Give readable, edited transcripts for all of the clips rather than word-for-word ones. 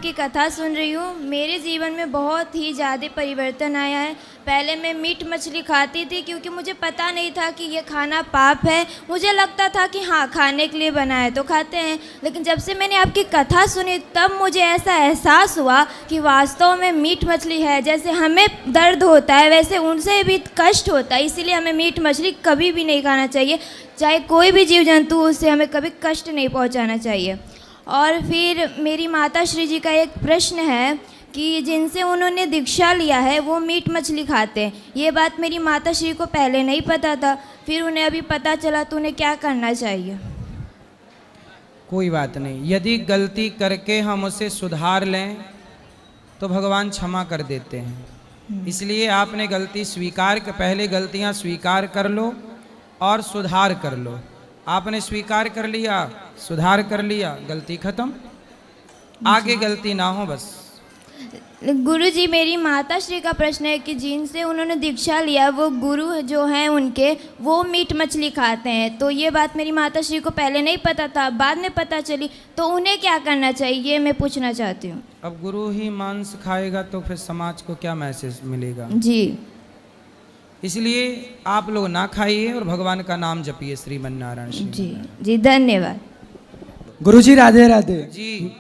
की कथा सुन रही हूँ। मेरे जीवन में बहुत ही ज़्यादा परिवर्तन आया है। पहले मैं मीट मछली खाती थी क्योंकि मुझे पता नहीं था कि ये खाना पाप है। मुझे लगता था कि हाँ, खाने के लिए बना है तो खाते हैं। लेकिन जब से मैंने आपकी कथा सुनी तब मुझे ऐसा एहसास हुआ कि वास्तव में मीट मछली है। जैसे हमें दर्द होता है वैसे उनसे भी कष्ट होता है, इसीलिए हमें मीट मछली कभी भी नहीं खाना चाहिए। चाहे कोई भी जीव जंतु, उससे हमें कभी कष्ट नहीं पहुँचाना चाहिए। और फिर मेरी माता श्री जी का एक प्रश्न है कि जिनसे उन्होंने दीक्षा लिया है वो मीट मछली खाते हैं। ये बात मेरी माता श्री को पहले नहीं पता था, फिर उन्हें अभी पता चला, तो उन्हें क्या करना चाहिए? कोई बात नहीं, यदि गलती करके हम उसे सुधार लें तो भगवान क्षमा कर देते हैं। इसलिए आपने गलती पहले गलतियां स्वीकार कर लो और सुधार कर लो। आपने स्वीकार कर लिया, सुधार कर लिया, गलती खत्म, आगे गलती ना हो बस। गुरुजी, मेरी माता श्री का प्रश्न है कि जिनसे उन्होंने दीक्षा लिया वो गुरु जो हैं उनके, वो मीट मछली खाते हैं। तो ये बात मेरी माता श्री को पहले नहीं पता था, बाद में पता चली, तो उन्हें क्या करना चाहिए ये मैं पूछना चाहती हूँ। अब गुरु ही मांस खाएगा तो फिर समाज को क्या मैसेज मिलेगा? जी, इसलिए आप लोग ना खाइए और भगवान का नाम जपिए, श्रीमन्नारायण श्री। जी जी, धन्यवाद। गुरुजी राधे राधे जी,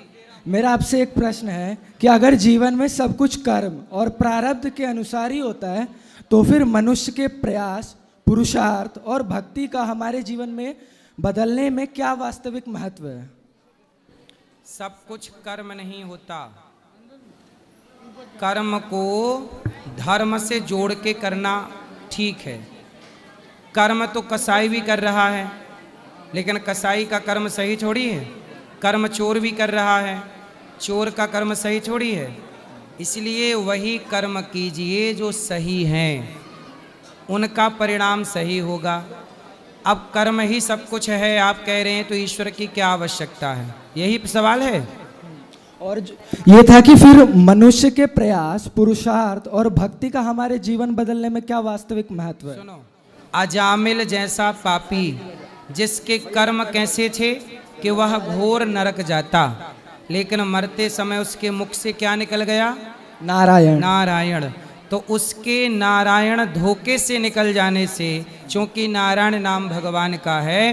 मेरा आपसे एक प्रश्न है कि अगर जीवन में सब कुछ कर्म और प्रारब्ध के अनुसार ही होता है तो फिर मनुष्य के प्रयास, पुरुषार्थ और भक्ति का हमारे जीवन में बदलने में क्या वास्तविक महत्व है? सब कुछ कर्म नहीं होता। कर्म को धर्म से जोड़ के करना ठीक है। कर्म तो कसाई भी कर रहा है, लेकिन कसाई का कर्म सही थोड़ी है। कर्म चोर भी कर रहा है, चोर का कर्म सही थोड़ी है। इसलिए वही कर्म कीजिए जो सही हैं, उनका परिणाम सही होगा। अब कर्म ही सब कुछ है आप कह रहे हैं, तो ईश्वर की क्या आवश्यकता है? यही सवाल है। और ये था कि फिर मनुष्य के प्रयास, पुरुषार्थ और भक्ति का हमारे जीवन बदलने में क्या वास्तविक महत्व है? सुनो, अजामिल जैसा पापी जिसके कर्म कैसे थे कि वह घोर नरक जाता, लेकिन मरते समय उसके मुख से क्या निकल गया? नारायण। नारायण। तो उसके नारायण धोखे से निकल जाने से, चूंकि नारायण नाम भगवान का है,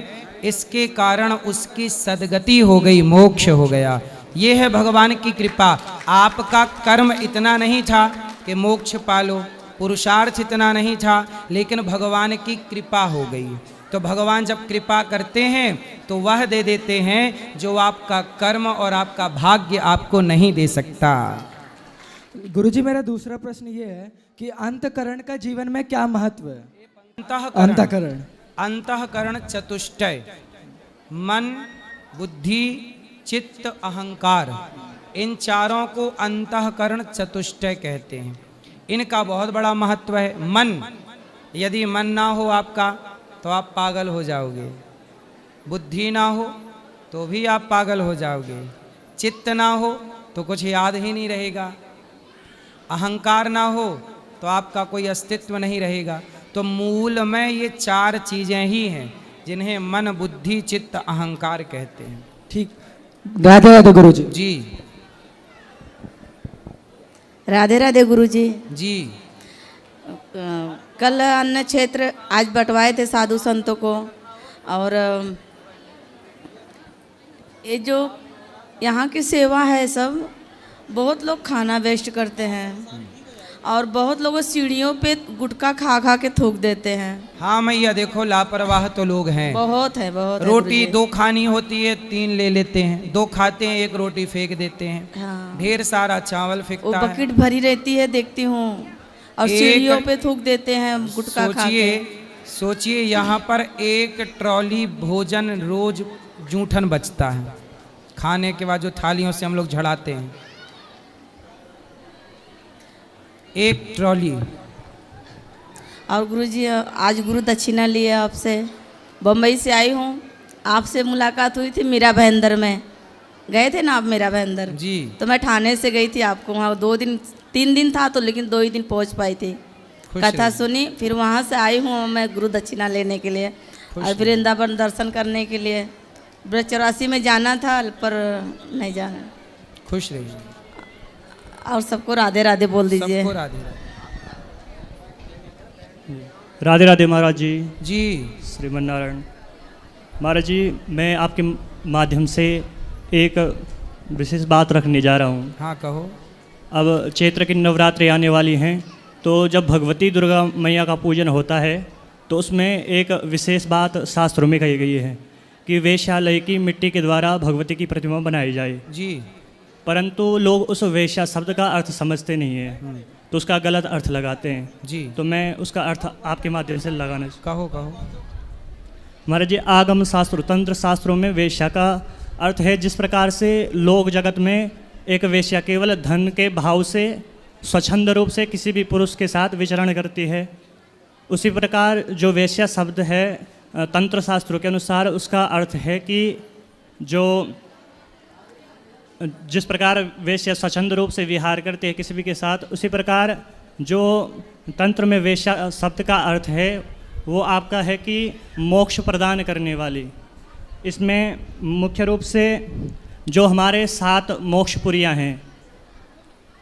इसके कारण उसकी सदगति हो गई, मोक्ष हो गया। ये है भगवान की कृपा। आपका कर्म इतना नहीं था कि मोक्ष पालो, पुरुषार्थ इतना नहीं था, लेकिन भगवान की कृपा हो गई। तो भगवान जब कृपा करते हैं तो वह दे देते हैं जो आपका कर्म और आपका भाग्य आपको नहीं दे सकता। गुरुजी, मेरा दूसरा प्रश्न ये है कि अंतःकरण का जीवन में क्या महत्व है? अंतःकरण, अंतःकरण चतुष्टय, मन, बुद्धि, चित्त, अहंकार, इन चारों को अंतःकरण चतुष्टय कहते हैं। इनका बहुत बड़ा महत्व है। मन, यदि मन ना हो आपका तो आप पागल हो जाओगे। बुद्धि ना हो तो भी आप पागल हो जाओगे। चित्त ना हो तो कुछ याद ही नहीं रहेगा। अहंकार ना हो तो आपका कोई अस्तित्व नहीं रहेगा। तो मूल में ये चार चीजें ही हैं जिन्हें मन, बुद्धि, चित्त, अहंकार कहते हैं। ठीक, राधे राधे गुरुजी। जी राधे राधे गुरुजी। जी। कल अन्न क्षेत्र आज बंटवाए थे साधु संतों को, और ये जो यहाँ की सेवा है, सब बहुत लोग खाना वेस्ट करते हैं और बहुत लोग सीढ़ियों पे गुटखा खा खा के थूक देते हैं। हाँ मैया, देखो लापरवाह तो लोग हैं। बहुत है, बहुत है रोटी गुरुजी। 2 खानी होती है, 3 ले लेते हैं। 2 खाते हैं, 1 रोटी फेंक देते हैं। हाँ, ढेर सारा चावल वो फेंकता है। बकेट भरी रहती है, देखती हूँ, और एक- सीढ़ियों पे थूक देते हैं गुटखा खा के। सोचिए यहाँ पर 1 ट्रॉली भोजन रोज जूठन बचता है, खाने के बाद जो थालियों से हम लोग झड़ाते हैं, 1 ट्रॉली। और गुरुजी, आज गुरु दक्षिणा लिए आपसे, बम्बई से आई हूँ। आपसे मुलाकात हुई थी मीरा भाईंदर में, गए थे ना आप मीरा भाईंदर जी। तो मैं ठाणे से गई थी आपको वहाँ 3 दिन था, तो लेकिन 2 ही दिन पहुँच पाई थी। खुश कथा रहिए। सुनी, फिर वहाँ से आई हूँ मैं गुरु दक्षिणा लेने के लिए और वृंदावन दर्शन करने के लिए। ब्रज 84 में जाना था पर नहीं जाना। खुश रहिए। और सबको राधे राधे बोल दीजिए। सबको राधे राधे। राधे राधे महाराज जी। जी श्रीमन नारायण। महाराज जी, मैं आपके माध्यम से एक विशेष बात रखने जा रहा हूँ। हाँ कहो। अब चैत्र की नवरात्रि आने वाली हैं, तो जब भगवती दुर्गा मैया का पूजन होता है तो उसमें एक विशेष बात शास्त्रों में कही गई है कि वेश्यालय की मिट्टी के द्वारा भगवती की प्रतिमा बनाई जाए। जी परंतु लोग उस वेश्या शब्द का अर्थ समझते नहीं है, तो उसका गलत अर्थ लगाते हैं। जी तो मैं उसका अर्थ आपके माध्यम से लगाना। कहो कहो। महाराज जी, आगम शास्त्र तंत्र शास्त्रों में वेश्या का अर्थ है जिस प्रकार से लोक जगत में एक वेश्या केवल धन के भाव से स्वच्छंद रूप से किसी भी पुरुष के साथ विचरण करती है, उसी प्रकार जो वेश्या शब्द है तंत्र शास्त्रों के अनुसार उसका अर्थ है कि जो जिस प्रकार वेश्या स्वच्छंद रूप से विहार करते हैं किसी भी के साथ, उसी प्रकार जो तंत्र में वेश्या शब्द का अर्थ है वो आपका है कि मोक्ष प्रदान करने वाली। इसमें मुख्य रूप से जो हमारे 7 मोक्षपुरियाँ हैं,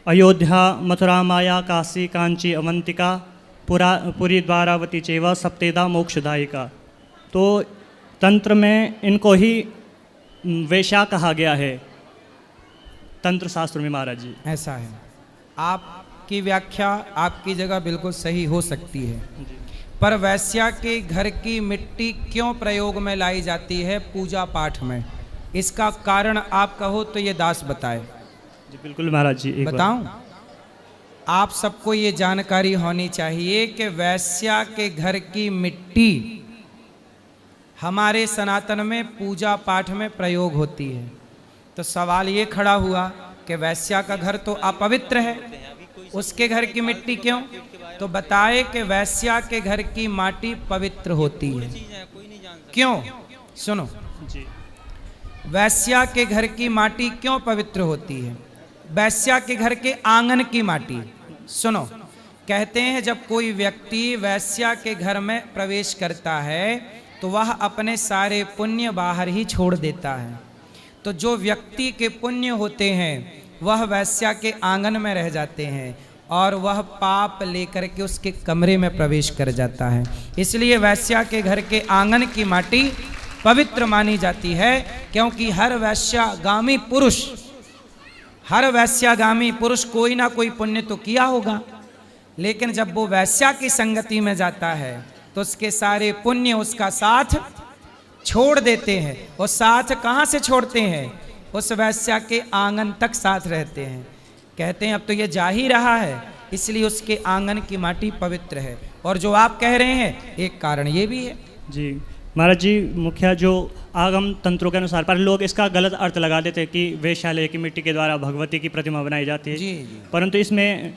अयोध्या, मथुरा, माया, काशी, कांची, अवंतिका, पुरी, द्वारावती चेवा सप्तेदा मोक्षदायिका, तो तंत्र में इनको ही वेश्या कहा गया है तंत्र शास्त्र में। महाराज जी ऐसा है, आपकी व्याख्या आपकी जगह बिल्कुल सही हो सकती है, पर वैश्या के घर की मिट्टी क्यों प्रयोग में लाई जाती है पूजा पाठ में, इसका कारण आप कहो तो ये दास बताए। जी बिल्कुल महाराज जी, एक बताऊं? आप सबको ये जानकारी होनी चाहिए कि वैश्या के घर की मिट्टी हमारे सनातन में पूजा पाठ में प्रयोग होती है। तो सवाल ये खड़ा हुआ कि वैश्या का घर तो अपवित्र है, उसके घर की मिट्टी क्यों? तो बताए कि वैश्या के घर की माटी पवित्र होती है। क्यों? सुनो, जी वैश्या के घर की माटी क्यों पवित्र होती है? वैश्या के घर के आंगन की माटी। सुनो, कहते हैं जब कोई व्यक्ति वैश्या के घर में प्रवेश करता है तो वह अपने सारे पुण्य बाहर ही छोड़ देता है। तो जो व्यक्ति के पुण्य होते हैं वह वैश्या के आंगन में रह जाते हैं और वह पाप लेकर के उसके कमरे में प्रवेश कर जाता है। इसलिए वैश्या के घर के आंगन की माटी पवित्र मानी जाती है, क्योंकि हर वैश्यागामी पुरुष कोई ना कोई पुण्य तो किया होगा, लेकिन जब वो वैश्या की संगति में जाता है तो उसके सारे पुण्य उसका साथ छोड़ देते हैं। और साथ कहाँ से छोड़ते हैं? उस वैश्या के आंगन तक साथ रहते हैं। कहते हैं अब तो ये जा ही रहा है, इसलिए उसके आंगन की माटी पवित्र है। और जो आप कह रहे हैं एक कारण ये भी है। जी महाराज जी, मुखिया जो आगम तंत्रों के अनुसार, पर लोग इसका गलत अर्थ लगा देते हैं कि वेश्यालय की मिट्टी के द्वारा भगवती की प्रतिमा बनाई जाती है। जी। परंतु इसमें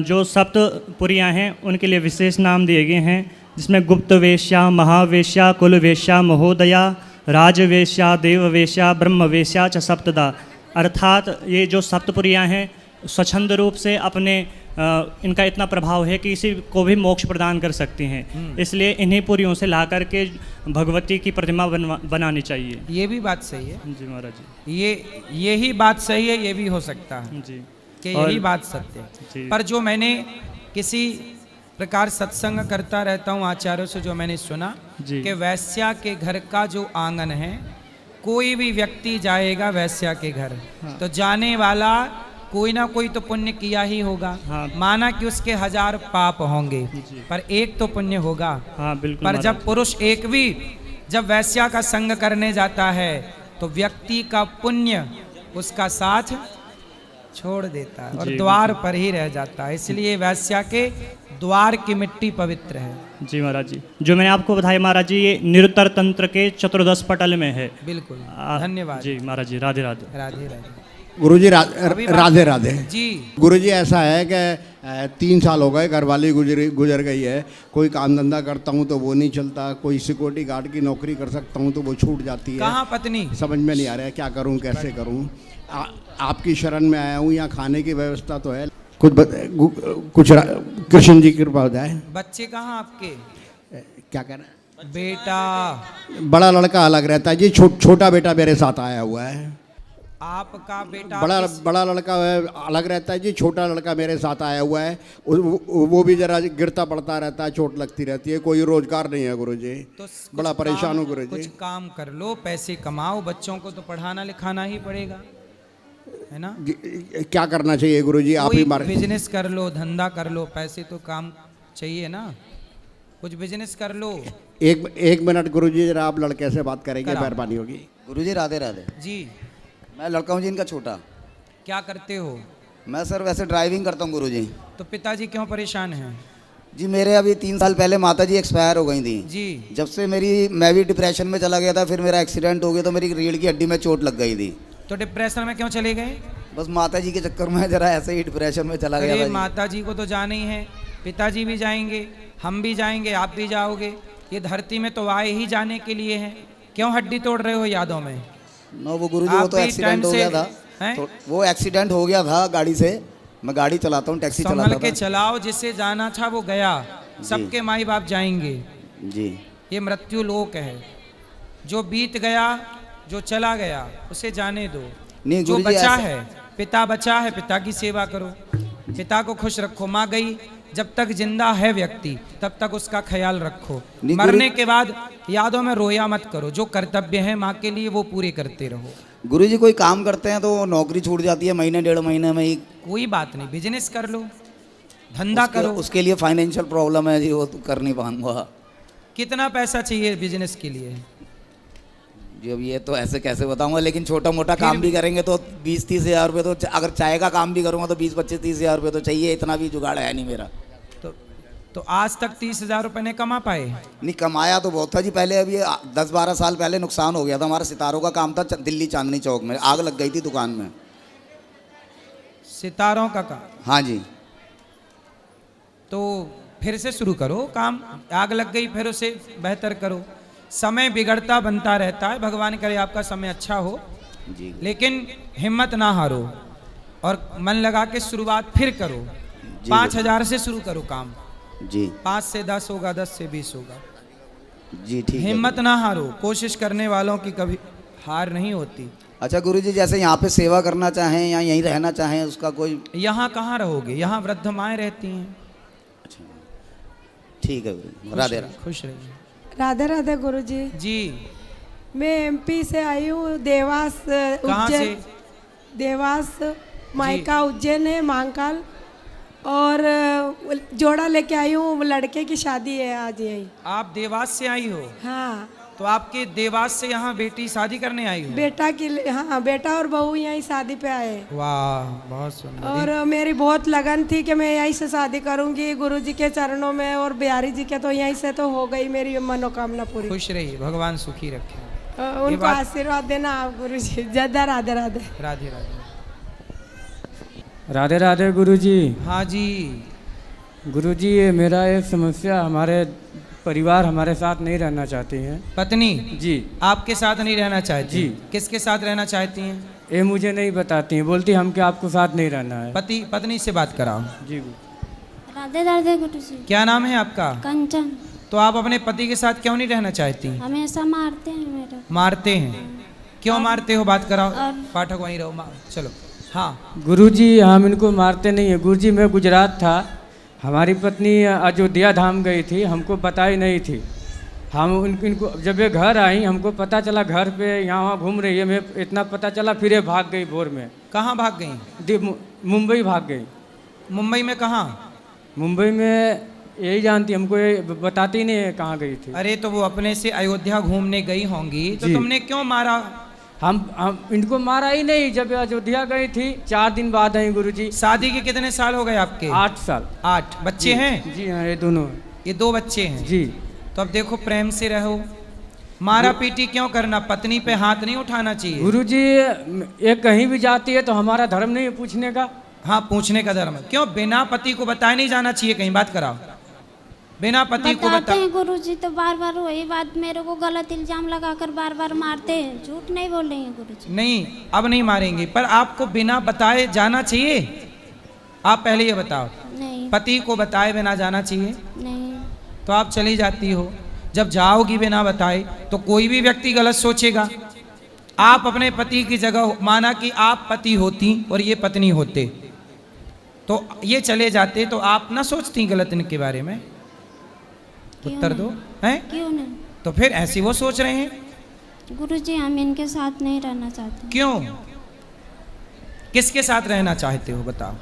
जो सप्तपुरियाँ हैं उनके लिए विशेष नाम दिए गए हैं, जिसमें गुप्त वेश्या, महावेश्या, कुल वेश्या, महोदया, राजवेश्या, देववेश्या, ब्रह्मवेश्या च सप्तदा। अर्थात ये जो सप्तपुरियाँ हैं स्वच्छंद रूप से अपने इनका इतना प्रभाव है कि किसी को भी मोक्ष प्रदान कर सकती हैं। इसलिए इन्हीं पुरियों से ला करके भगवती की प्रतिमा बनानी चाहिए। ये भी बात सही है। जी महाराज जी, यही बात सही है, ये भी हो सकता है जी कि यही बात सत्य है। जी। पर जो मैंने किसी प्रकार सत्संग करता रहता हूँ आचार्यों से, जो मैंने सुना जी। कि वैश्या के घर का जो आंगन है, कोई भी व्यक्ति जाएगा वैश्या के घर, तो जाने वाला कोई ना कोई तो पुण्य किया ही होगा। हाँ। माना कि उसके 1000 पाप होंगे, पर एक तो पुण्य होगा। हाँ बिल्कुल। पर जब पुरुष एक भी जब वैश्या का संग करने जाता है तो व्यक्ति का पुण्य उसका साथ छोड़ देता है और जी, द्वार पर ही रह जाता है। इसलिए वैश्या के द्वार की मिट्टी पवित्र है। जी महाराज जी, जो मैंने आपको बताया महाराज जी, ये निरुत्तर तंत्र के चतुर्दश पटल में है। बिल्कुल, धन्यवाद जी महाराज जी, राधे राधे। राधे राधे। गुरुजी राधे राधे जी। गुरुजी ऐसा है कि 3 साल हो गए, घरवाली गुजर गई है। कोई काम धंधा करता हूँ तो वो नहीं चलता, कोई सिक्योरिटी गार्ड की नौकरी कर सकता हूँ तो वो छूट जाती है। कहाँ पत्नी? समझ में नहीं आ रहा है क्या करूँ, कैसे करूँ। आपकी शरण में आया हूँ, यहाँ खाने की व्यवस्था तो है, कुछ कृष्ण जी की कृपा हो जाए। बच्चे कहाँ आपके? क्या कह रहे हैं? बेटा बड़ा लड़का अलग रहता है जी, छोटा बेटा मेरे साथ आया हुआ है। आपका बेटा बड़ा बड़ा लड़का है, अलग रहता है जी, छोटा लड़का मेरे साथ आया हुआ है, वो भी जरा गिरता पड़ता रहता है, चोट लगती रहती है, कोई रोजगार नहीं है गुरुजी, तो बड़ा परेशान हूँ गुरुजी। कुछ काम कर लो, पैसे कमाओ, बच्चों को तो पढ़ाना लिखाना ही पड़ेगा, है ना। क्या करना चाहिए गुरुजी, आप ही मारे। बिजनेस कर लो, धंधा कर लो, पैसे तो काम चाहिए ना, कुछ बिजनेस कर लो। एक मिनट गुरुजी, जरा आप लड़के से बात करेंगे, कराओ। मेहरबानी होगी। गुरुजी राधे राधे। जी मैं लड़का हूँ जी इनका छोटा। क्या करते हो? मैं सर वैसे ड्राइविंग करता हूँ गुरुजी। तो पिताजी क्यों परेशान हैं? जी मेरे अभी 3 साल पहले माता जी एक्सपायर हो गई थी। जी जब से मैं भी डिप्रेशन में चला गया था, फिर मेरा एक्सीडेंट हो गया तो मेरी रीढ़ की हड्डी में चोट लग गई थी। तो डिप्रेशन में क्यों चले गए? बस माता जी के चक्कर में जरा ऐसे ही डिप्रेशन में चला गया अरे था जी। माता जी को तो जाना ही है, पिताजी भी जाएंगे, हम भी जाएंगे, आप भी जाओगे, ये धरती में तो आए ही जाने के लिए हैं, क्यों हड्डी तोड़ रहे हो यादों में? नो वो गुरुजी वो आप तो भी एक्सीडेंट टाइम हो से गया था, हैं? तो वो एक्सीडेंट हो गया था गाड़ी से। मैं गाड़ी चलाता हूँ, टैक्सी संभल चलाता के था चलाओ, जिसे जाना था वो गया, सबके माई बाप जाएंगे, जी। ये मृत्यु लोक है, जो बीत गया, जो चला गया उसे जाने दो, नहीं जो गुरुजी बचा ऐसा- है, पिता बचा है, पिता की सेवा करो, पिता को खुश रखो। माँ गई, जब तक जिंदा है व्यक्ति तब तक उसका ख्याल रखो, नहीं, मरने के बाद यादों में रोया मत करो, जो कर्तव्य है माँ के लिए वो पूरे करते रहो। गुरुजी कोई काम करते हैं तो नौकरी छूट जाती है महीने 1.5 महीने में ही। कोई बात नहीं, बिजनेस कर लो, धंधा करो। उसके लिए फाइनेंशियल प्रॉब्लम है जी, वो तो कर नहीं पाऊंगा कितना पैसा चाहिए बिजनेस के लिए? जी। अब ये तो ऐसे कैसे बताऊंगा, लेकिन छोटा मोटा काम भी करेंगे तो 20-30 हज़ार रुपये तो, अगर चाय का काम भी करूंगा तो 20-25-30 हज़ार रुपये तो चाहिए, इतना भी जुगाड़ है नहीं मेरा। तो आज तक 30,000 रुपए नहीं कमा पाए? नहीं कमाया तो बहुत था जी पहले, अभी 10-12 साल पहले नुकसान हो गया था। हमारा सितारों का काम था दिल्ली चांदनी चौक में, आग लग गई थी दुकान में। सितारों का काम? हाँ जी। तो फिर से शुरू करो काम, आग लग गई फिर उसे बेहतर करो। समय बिगड़ता बनता रहता है, भगवान करे आपका समय अच्छा हो, जी लेकिन हिम्मत ना हारो और मन लगा के शुरुआत फिर करो। जी 5,000 से शुरू करो काम, जी 5 से 10 होगा, 10 से 20 होगा। जी ठीक है। हिम्मत ना हारो, कोशिश करने वालों की कभी हार नहीं होती। अच्छा गुरुजी, जैसे यहाँ पे सेवा करना चाहें या यहीं रहना चाहें, उसका कोई? यहाँ कहाँ रहोगे, यहाँ वृद्ध माएँ रहती हैं। अच्छा ठीक है गुरुजी, राधे राधे। खुश रहिए। राधे राधे गुरुजी। जी मैं एमपी से आई हूँ, देवास कहाँ से? उज्जैन। देवास मायका उज्जैन है, महाकाल, और जोड़ा लेके आई हूँ, लड़के की शादी है आज यही। आप देवास से आई हो? हाँ। तो आपके देवास से यहाँ बेटी शादी करने आई हो? बेटा की, हाँ बेटा और बहू यहीं शादी पे आए। वाह बहुत सुंदर। और मेरी बहुत लगन थी कि मैं यहीं से शादी करूंगी, गुरुजी के चरणों में, और बिहारी जी के, तो यहीं से तो हो गई मेरी मनोकामना पूरी। खुश रहिए, भगवान सुखी रखे। उनको आशीर्वाद देना आप गुरुजी। जय राधे राधे। राधे राधे। राधे राधे गुरुजी। हाँ जी। गुरुजी ये मेरा एक समस्या, हमारे परिवार हमारे साथ नहीं रहना चाहती हैं। पत्नी जी आपके साथ नहीं रहना चाहती? जी। किसके साथ रहना चाहती हैं? ये मुझे नहीं बताती हैं, बोलती हम कि आपको साथ नहीं रहना है। पति पत्नी से बात कराओ। जी राधे राधे गुरुजी। क्या नाम है आपका? कंचन। तो आप अपने पति के साथ क्यों नहीं रहना चाहती? हमेशा मारते हैं मेरे। मारते हैं? क्यों मारते हो, बात कराओ। और- पाठक वहीं रहो, चलो। हाँ गुरुजी हम इनको मारते नहीं है गुरुजी। मैं गुजरात था, हमारी पत्नी अयोध्या धाम गई थी, हमको पता ही नहीं थी। हम इनको जब ये घर आई हमको पता चला घर पे यहाँ वहाँ घूम रही है, मैं इतना पता चला, फिर ये भाग गई भोर में। कहाँ भाग गई? मुंबई भाग गई। मुंबई में कहाँ? मुंबई में यही जानती, हमको ये बताती नहीं है कहाँ गई थी। अरे तो वो अपने से अयोध्या घूमने गई होंगी, तो जी। तुमने क्यों मारा? हम इनको मारा ही नहीं। जब अयोध्या गई थी 4 दिन बाद आई गुरुजी। शादी के कितने साल हो गए आपके? 8 साल। 8 बच्चे हैं? जी हाँ, ये दोनों हैं। ये 2 बच्चे हैं। जी तो अब देखो, प्रेम से रहो, मारा पीटी क्यों करना? पत्नी पे हाथ नहीं उठाना चाहिए। गुरुजी ये कहीं भी जाती है तो हमारा धर्म नहीं है पूछने का। हाँ, पूछने का धर्म है। क्यों बिना पति को बताए नहीं जाना चाहिए कहीं? बात कराओ। बिना पति को बताते बता। हैं गुरुजी तो बार बार वही बात, मेरे को गलत इल्जाम लगाकर बार बार मारते हैं। झूठ नहीं बोल रही हैं गुरुजी। नहीं, अब नहीं मारेंगे, पर आपको बिना बताए जाना चाहिए? आप पहले ये बताओ, नहीं पति को बताए बिना जाना चाहिए? नहीं। तो आप चली जाती हो। जब जाओगी बिना बताए तो कोई भी व्यक्ति गलत सोचेगा। आप अपने पति की जगह, माना कि आप पति होती और ये पत्नी होते, तो ये चले जाते, तो आप ना सोचती गलत इनके बारे में? उत्तर दो। हैं? क्यों नहीं? तो फिर ऐसी वो सोच रहे हैं। गुरुजी हम इनके साथ नहीं रहना चाहते। क्यों? किसके साथ रहना चाहते हो बताओ?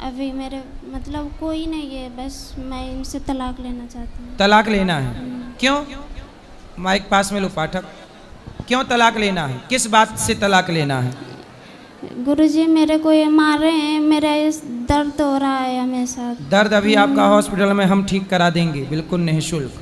अभी मेरे मतलब कोई नहीं है, बस मैं इनसे तलाक लेना चाहती हूँ। तलाक लेना है? क्यों? माइक पास में लो पाठक। क्यों तलाक लेना है? किस बात से तलाक लेना है? गुरुजी मेरे को ये मार रहे हैं, मेरा इस दर्द हो रहा है हमेशा। दर्द अभी आपका हॉस्पिटल में हम ठीक करा देंगे, बिल्कुल निःशुल्क,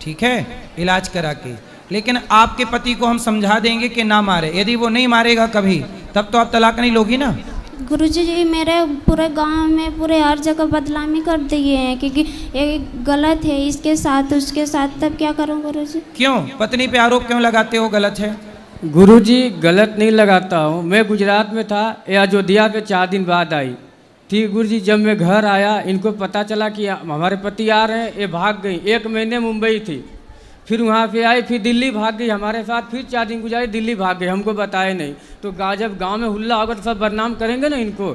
ठीक है, इलाज करा के। लेकिन आपके पति को हम समझा देंगे कि ना मारे। यदि वो नहीं मारेगा कभी, तब तो आप तलाक नहीं लोगी ना। गुरुजी जी मेरे पूरे गांव में पूरे हर जगह बदनामी कर दिए हैं, क्योंकि ये गलत है, इसके साथ उसके साथ, तब क्या करूं गुरुजी? क्यों पत्नी पे आरोप क्यों लगाते हो? गलत है। गुरुजी गलत नहीं लगाता हूँ, मैं गुजरात में था, ये अयोध्या पे 4 दिन बाद आई थी। गुरुजी जब मैं घर आया, इनको पता चला कि हमारे पति आ रहे हैं, ये भाग गई। 1 महीने मुंबई थी, फिर वहाँ पे आई, फिर दिल्ली भाग गई हमारे साथ, फिर 4 दिन गुजारी, दिल्ली भाग गई, हमको बताए नहीं। तो जब गांव में हुल्ला होगा तो सब बदनाम करेंगे ना इनको।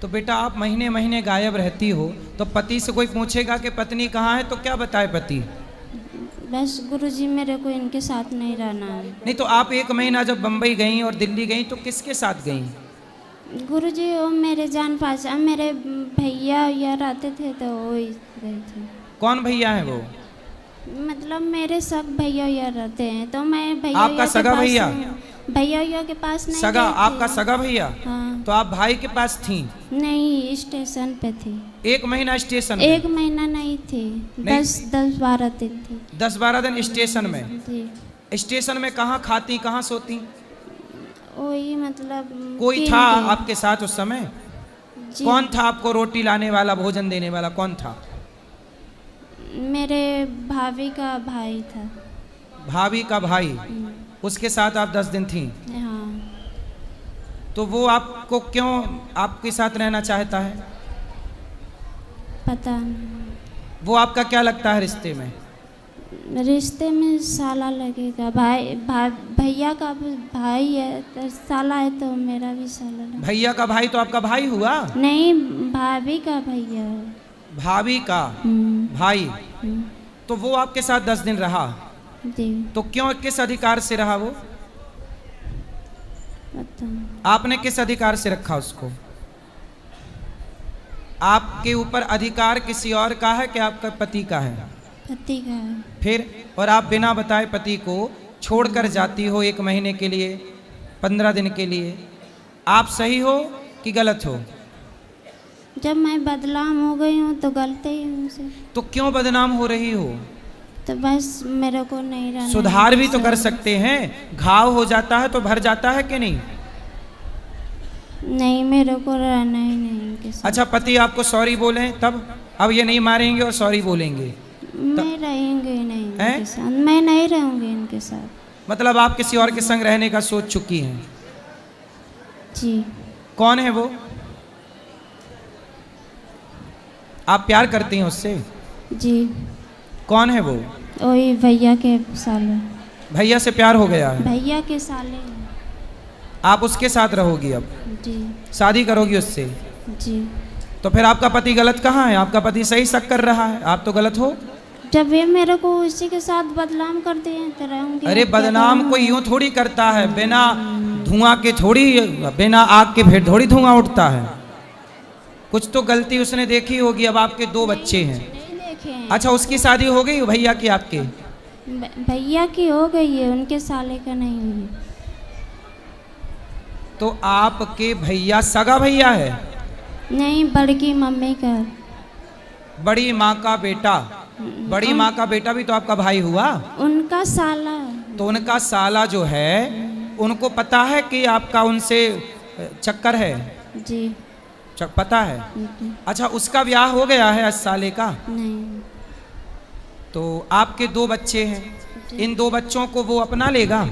तो बेटा आप महीने महीने गायब रहती हो, तो पति से कोई पूछेगा कि पत्नी कहाँ है, तो क्या बताए पति? बस गुरुजी मेरे को इनके साथ नहीं रहना है। नहीं तो आप 1 महीना जब बम्बई गई और दिल्ली गई, तो किसके साथ गई? गुरुजी वो मेरे जान पहचान, मेरे भैया या रहते थे तो वो ही गए थे। कौन भैया है वो? मतलब मेरे सग भैया या रहते हैं, तो मैं भैया आपका सगा भैया? भैया के पास नहीं सगा? गई थी। आपका सगा भैया? हाँ। तो आप भाई के पास थी? नहीं, स्टेशन पे थी। 1 महीना स्टेशन में? 1 महीना नहीं थी, 10-12 दिन थी। 10-12 दिन स्टेशन में? जी। स्टेशन में कहाँ खाती, कहाँ सोती? वही मतलब कोई था आपके साथ उस समय? जी। कौन था आपको रोटी लाने वाला, भोजन देने वाला कौन था? मेरे भाभी का भाई था। भाभी का भाई? उसके साथ आप 10 दिन थी? हाँ। तो वो आपको क्यों आपके साथ रहना चाहता है? पता नहीं। वो आपका क्या लगता है रिश्ते में? रिश्ते में साला लगेगा, भैया का भाई है तो साला है, तो मेरा भी साला लगेगा। भैया का भाई तो आपका भाई हुआ? नहीं, भाभी का भैया है। भाभी का भाई? तो वो आपके साथ 10 दिन रहा? जी। तो क्यों, किस अधिकार से रहा वो? पता नहीं। आपने किस अधिकार से रखा उसको? आपके ऊपर अधिकार किसी और का है कि आपका पति का है? पति का है। फिर? और आप बिना बताए पति को छोड़कर जाती हो 1 महीने के लिए, 15 दिन के लिए। आप सही हो कि गलत हो? जब मैं बदनाम हो गई हूँ तो गलती ही उनसे। तो क्यों बदनाम हो रही हो? तो बस मेरे को नहीं रहना। सुधार भी तो कर सकते हैं, घाव हो जाता है तो भर जाता है कि नहीं? नहीं, मेरे को रहना ही नहीं इनके साथ। अच्छा पति आपको सॉरी बोले तब? अब ये नहीं मारेंगे और सॉरी बोलेंगे? मैं रहेंगे नहीं इनके साथ, मैं नहीं रहूंगी इनके साथ। मतलब आप किसी और के संग रहने का सोच चुकी हैं? जी। कौन है वो? आप प्यार करती हैं उससे? जी। कौन है वो? वही भैया के साले। भैया से प्यार हो गया है? भैया के साले हैं। आप उसके साथ रहोगी अब? जी। शादी करोगी उससे? जी। तो फिर आपका पति गलत कहाँ है? आपका पति सही शक कर रहा है, आप तो गलत हो। जब ये मेरे को उसी के साथ बदनाम कर दिए तो रहूंगी। अरे बदनाम कोई यूं थोड़ी करता है, बिना धुआं के थोड़ी, बिना आग के फिर थोड़ी धुआं उठता है। कुछ तो गलती उसने देखी होगी। अब आपके 2 बच्चे हैं। नहीं देखे हैं। अच्छा उसकी शादी हो गई भैया की आपके? भैया की हो गई है, उनके साले का नहीं हुई। तो आपके भैया सगा भैया है? नहीं, बड़की मम्मी का। बड़ी माँ का बेटा? बड़ी माँ का बेटा भी तो आपका भाई हुआ? उनका साला। तो उनका साला जो है, उनको पता है कि आपका उनसे चक्कर है? जी। पता है? अच्छा उसका ब्याह हो गया है इस साले का? नहीं। तो आपके 2 बच्चे हैं, इन 2 बच्चों को वो अपना लेगा?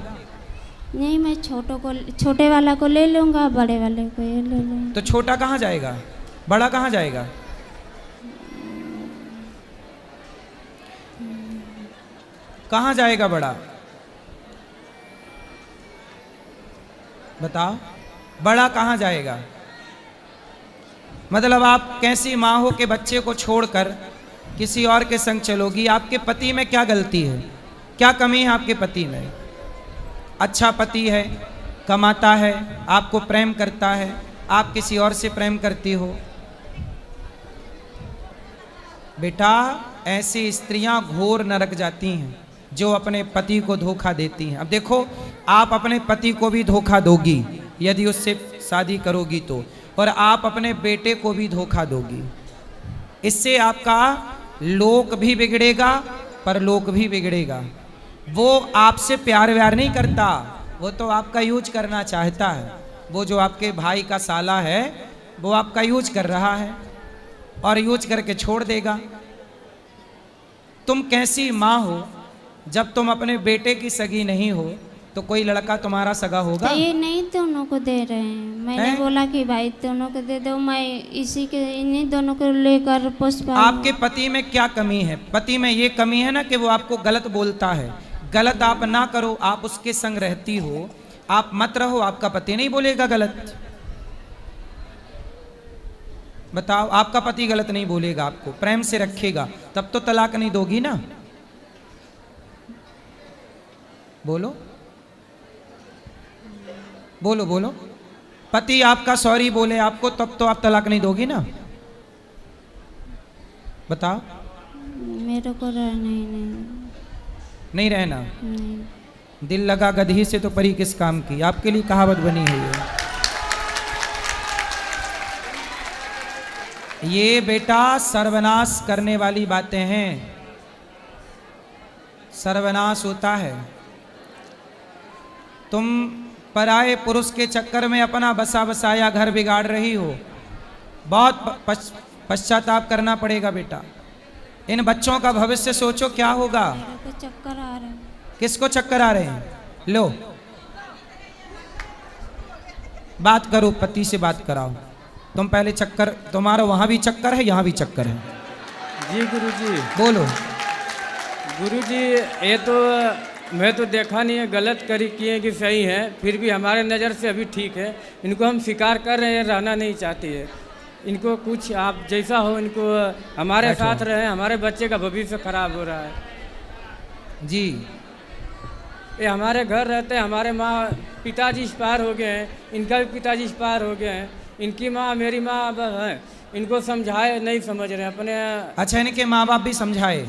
नहीं, मैं छोटे वाला को ले लूँगा, बड़े वाले को ये ले लूँगा। तो छोटा कहाँ जाएगा, बड़ा कहाँ जाएगा? कहाँ जाएगा बड़ा? बताओ, बड़ा कहाँ जाएगा? मतलब आप कैसी माँ हो कि बच्चे को छोड़कर किसी और के संग चलोगी? आपके पति में क्या गलती है, क्या कमी है आपके पति में? अच्छा पति है, कमाता है, आपको प्रेम करता है, आप किसी और से प्रेम करती हो। बेटा, ऐसी स्त्रियां घोर नरक जाती हैं जो अपने पति को धोखा देती हैं। अब देखो, आप अपने पति को भी धोखा दोगी यदि उससे शादी करोगी तो, और आप अपने बेटे को भी धोखा दोगी। इससे आपका लोक भी बिगड़ेगा, परलोक भी बिगड़ेगा। वो आपसे प्यार व्यार नहीं करता, वो तो आपका यूज करना चाहता है। वो जो आपके भाई का साला है वो आपका यूज कर रहा है और यूज करके छोड़ देगा। तुम कैसी माँ हो, जब तुम अपने बेटे की सगी नहीं हो तो कोई लड़का तुम्हारा सगा होगा? तो ये नहीं दोनों को दे रहे हैं, मैंने बोला कि भाई दोनों को दे दो, मैं इसी के इन्हीं दोनों को लेकर पुष्प। आपके पति में क्या कमी है? पति में ये कमी है ना कि वो आपको गलत बोलता है। गलत आप ना करो, आप उसके संग रहती हो, आप मत रहो, आपका पति नहीं बोलेगा गलत। बताओ, आपका पति गलत नहीं बोलेगा, आपको प्रेम से रखेगा, तब तो तलाक नहीं दोगी ना? बोलो बोलो बोलो। पति आपका सॉरी बोले आपको, तब तो आप तलाक नहीं दोगी ना? बताओ। मेरे को नहीं रहना। नहीं। दिल लगा गधी से तो परी किस काम की, आपके लिए कहावत बनी है ये बेटा सर्वनाश करने वाली बातें हैं। सर्वनाश होता है। तुम पराये पुरुष के चक्कर में अपना बसा बसाया घर बिगाड़ रही हो। बहुत पश्चाताप करना पड़ेगा बेटा। इन बच्चों का भविष्य सोचो क्या होगा। मेरे को चक्कर आ रहे हैं। किसको चक्कर आ रहे हैं? लो बात करो, पति से बात कराओ। तुम पहले चक्कर, तुम्हारा वहां भी चक्कर है, यहाँ भी चक्कर है। जी गुरुजी। बोलो। गुरुजी, ये तो मैं तो देखा नहीं है, गलत करी किए कि सही है, फिर भी हमारे नज़र से अभी ठीक है। इनको हम स्वीकार कर रहे हैं, रहना नहीं चाहती है। इनको कुछ आप जैसा हो, इनको हमारे साथ रहे, हमारे बच्चे का भविष्य खराब हो रहा है। जी, ये हमारे घर रहते हैं, हमारे माँ पिताजी एक्सपायर हो गए हैं, इनका भी पिताजी एक्सपायर हो गए हैं, इनकी माँ मेरी माँ अब है, इनको समझाए नहीं समझ रहे हैं अपने। अच्छा, इनके माँ बाप भी समझाए?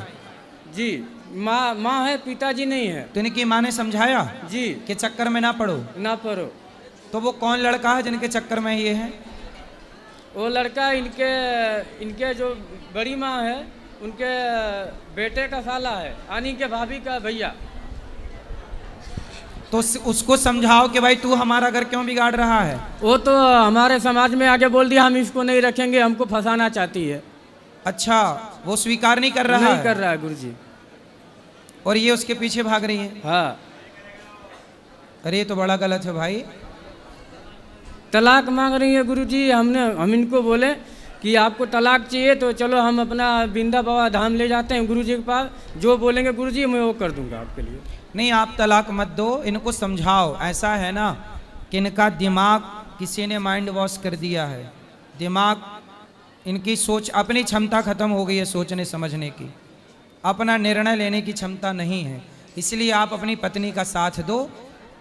जी, माँ है, पिताजी नहीं है। तो इनकी माँ ने समझाया जी कि चक्कर में ना पड़ो? ना पड़ो। तो वो कौन लड़का है जिनके चक्कर में ये है? वो लड़का इनके जो बड़ी माँ है, उनके बेटे का साला है, यानी के भाभी का भैया। तो उसको समझाओ कि भाई तू हमारा घर क्यों बिगाड़ रहा है। वो तो हमारे समाज में आगे बोल दिया हम इसको नहीं रखेंगे, हमको फंसाना चाहती है। अच्छा, वो स्वीकार नहीं कर रहा है? नहीं कर रहा है गुरुजी। और ये उसके पीछे भाग रही है? हाँ। अरे ये तो बड़ा गलत है भाई। तलाक मांग रही है गुरुजी। हम इनको बोले कि आपको तलाक चाहिए तो चलो हम अपना बिंदा बाबा धाम ले जाते हैं गुरुजी के पास, जो बोलेंगे गुरुजी मैं वो कर दूंगा आपके लिए। नहीं, आप तलाक मत दो, इनको समझाओ। ऐसा है ना कि इनका दिमाग किसी ने माइंड वॉश कर दिया है। दिमाग, इनकी सोच, अपनी क्षमता खत्म हो गई है सोचने समझने की, अपना निर्णय लेने की क्षमता नहीं है। इसलिए आप अपनी पत्नी का साथ दो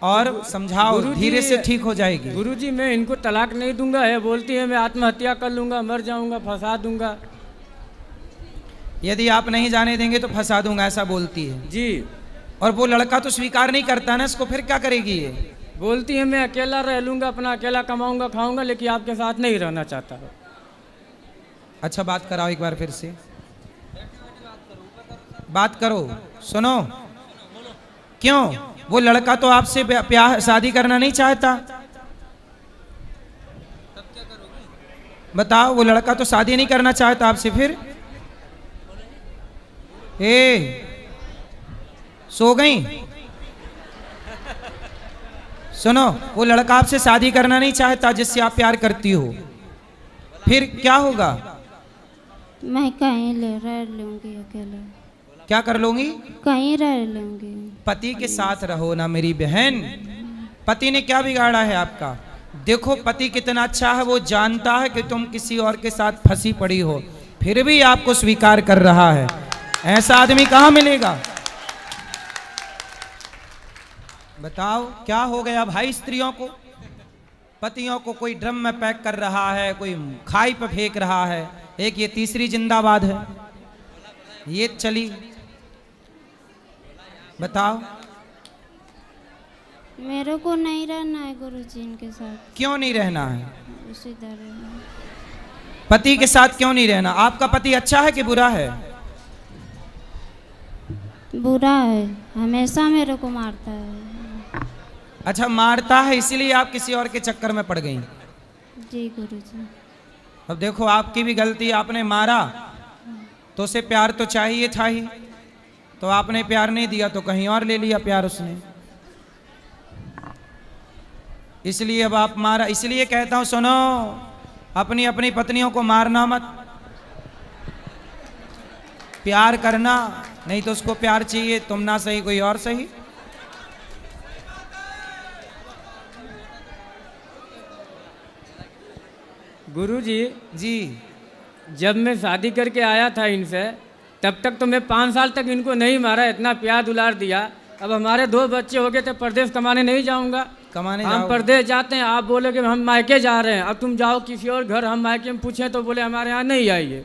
और समझाओ, धीरे से ठीक हो जाएगी। गुरुजी, मैं इनको तलाक नहीं दूंगा है, बोलती है मैं आत्महत्या कर लूंगा, मर जाऊंगा, फंसा दूंगा। यदि आप नहीं जाने देंगे तो फंसा दूंगा, ऐसा बोलती है जी। और वो लड़का तो स्वीकार नहीं करता ना इसको, फिर क्या करेगी ये? बोलती है मैं अकेला रह लूंगा, अपना अकेला कमाऊंगा खाऊंगा, लेकिन आपके साथ नहीं रहना चाहता। अच्छा, बात कराओ एक बार फिर से, बात करो। सुनो, क्यों? वो लड़का तो आपसे प्यार शादी करना नहीं चाहता। बताओ, वो लड़का तो शादी नहीं करना चाहता आपसे, फिर सो गई? सुनो, वो लड़का आपसे शादी करना नहीं चाहता जिससे आप प्यार करती हो, फिर क्या होगा? मैं कहीं रह लूंगी अकेले। क्या कर लूंगी? कहीं रह लूंगी। पति के साथ रहो ना मेरी बहन, पति ने क्या बिगाड़ा है आपका? देखो पति कितना अच्छा है, वो जानता है कि तुम किसी और के साथ फंसी पड़ी हो, फिर भी आपको स्वीकार कर रहा है। ऐसा आदमी कहाँ मिलेगा? बताओ क्या हो गया भाई स्त्रियों को? पतियों को कोई ड्रम में पैक कर रहा है, कोई खाई पे फेंक रहा है, एक ये तीसरी जिंदाबाद है, ये चली। बताओ मेरे को नहीं रहना है गुरुजी इनके साथ। क्यों नहीं रहना है? उसी तरह पति के साथ क्यों नहीं रहना? आपका पति अच्छा है कि बुरा है? बुरा है, हमेशा मेरे को मारता है। अच्छा मारता है, इसीलिए आप किसी और के चक्कर में पड़ गई। जी गुरुजी। अब देखो आपकी भी गलती, आपने मारा तो उसे प्यार तो चाहिए था ही, तो आपने प्यार नहीं दिया तो कहीं और ले लिया प्यार उसने, इसलिए अब आप मारा। इसलिए कहता हूं सुनो, अपनी अपनी पत्नियों को मारना मत, प्यार करना, नहीं तो उसको प्यार चाहिए, तुम ना सही कोई और सही। गुरुजी जी जब मैं शादी करके आया था इनसे, तब तक तो मैं 5 साल तक इनको नहीं मारा, इतना प्यार दुलार दिया। अब हमारे 2 बच्चे हो गए थे, परदेश कमाने नहीं जाऊंगा। कमाने हम जाओ। परदेश जाते हैं, आप बोले कि हम मायके जा रहे हैं, अब तुम जाओ किसी और घर। हम मायके में पूछें तो बोले हमारे यहाँ नहीं आइए।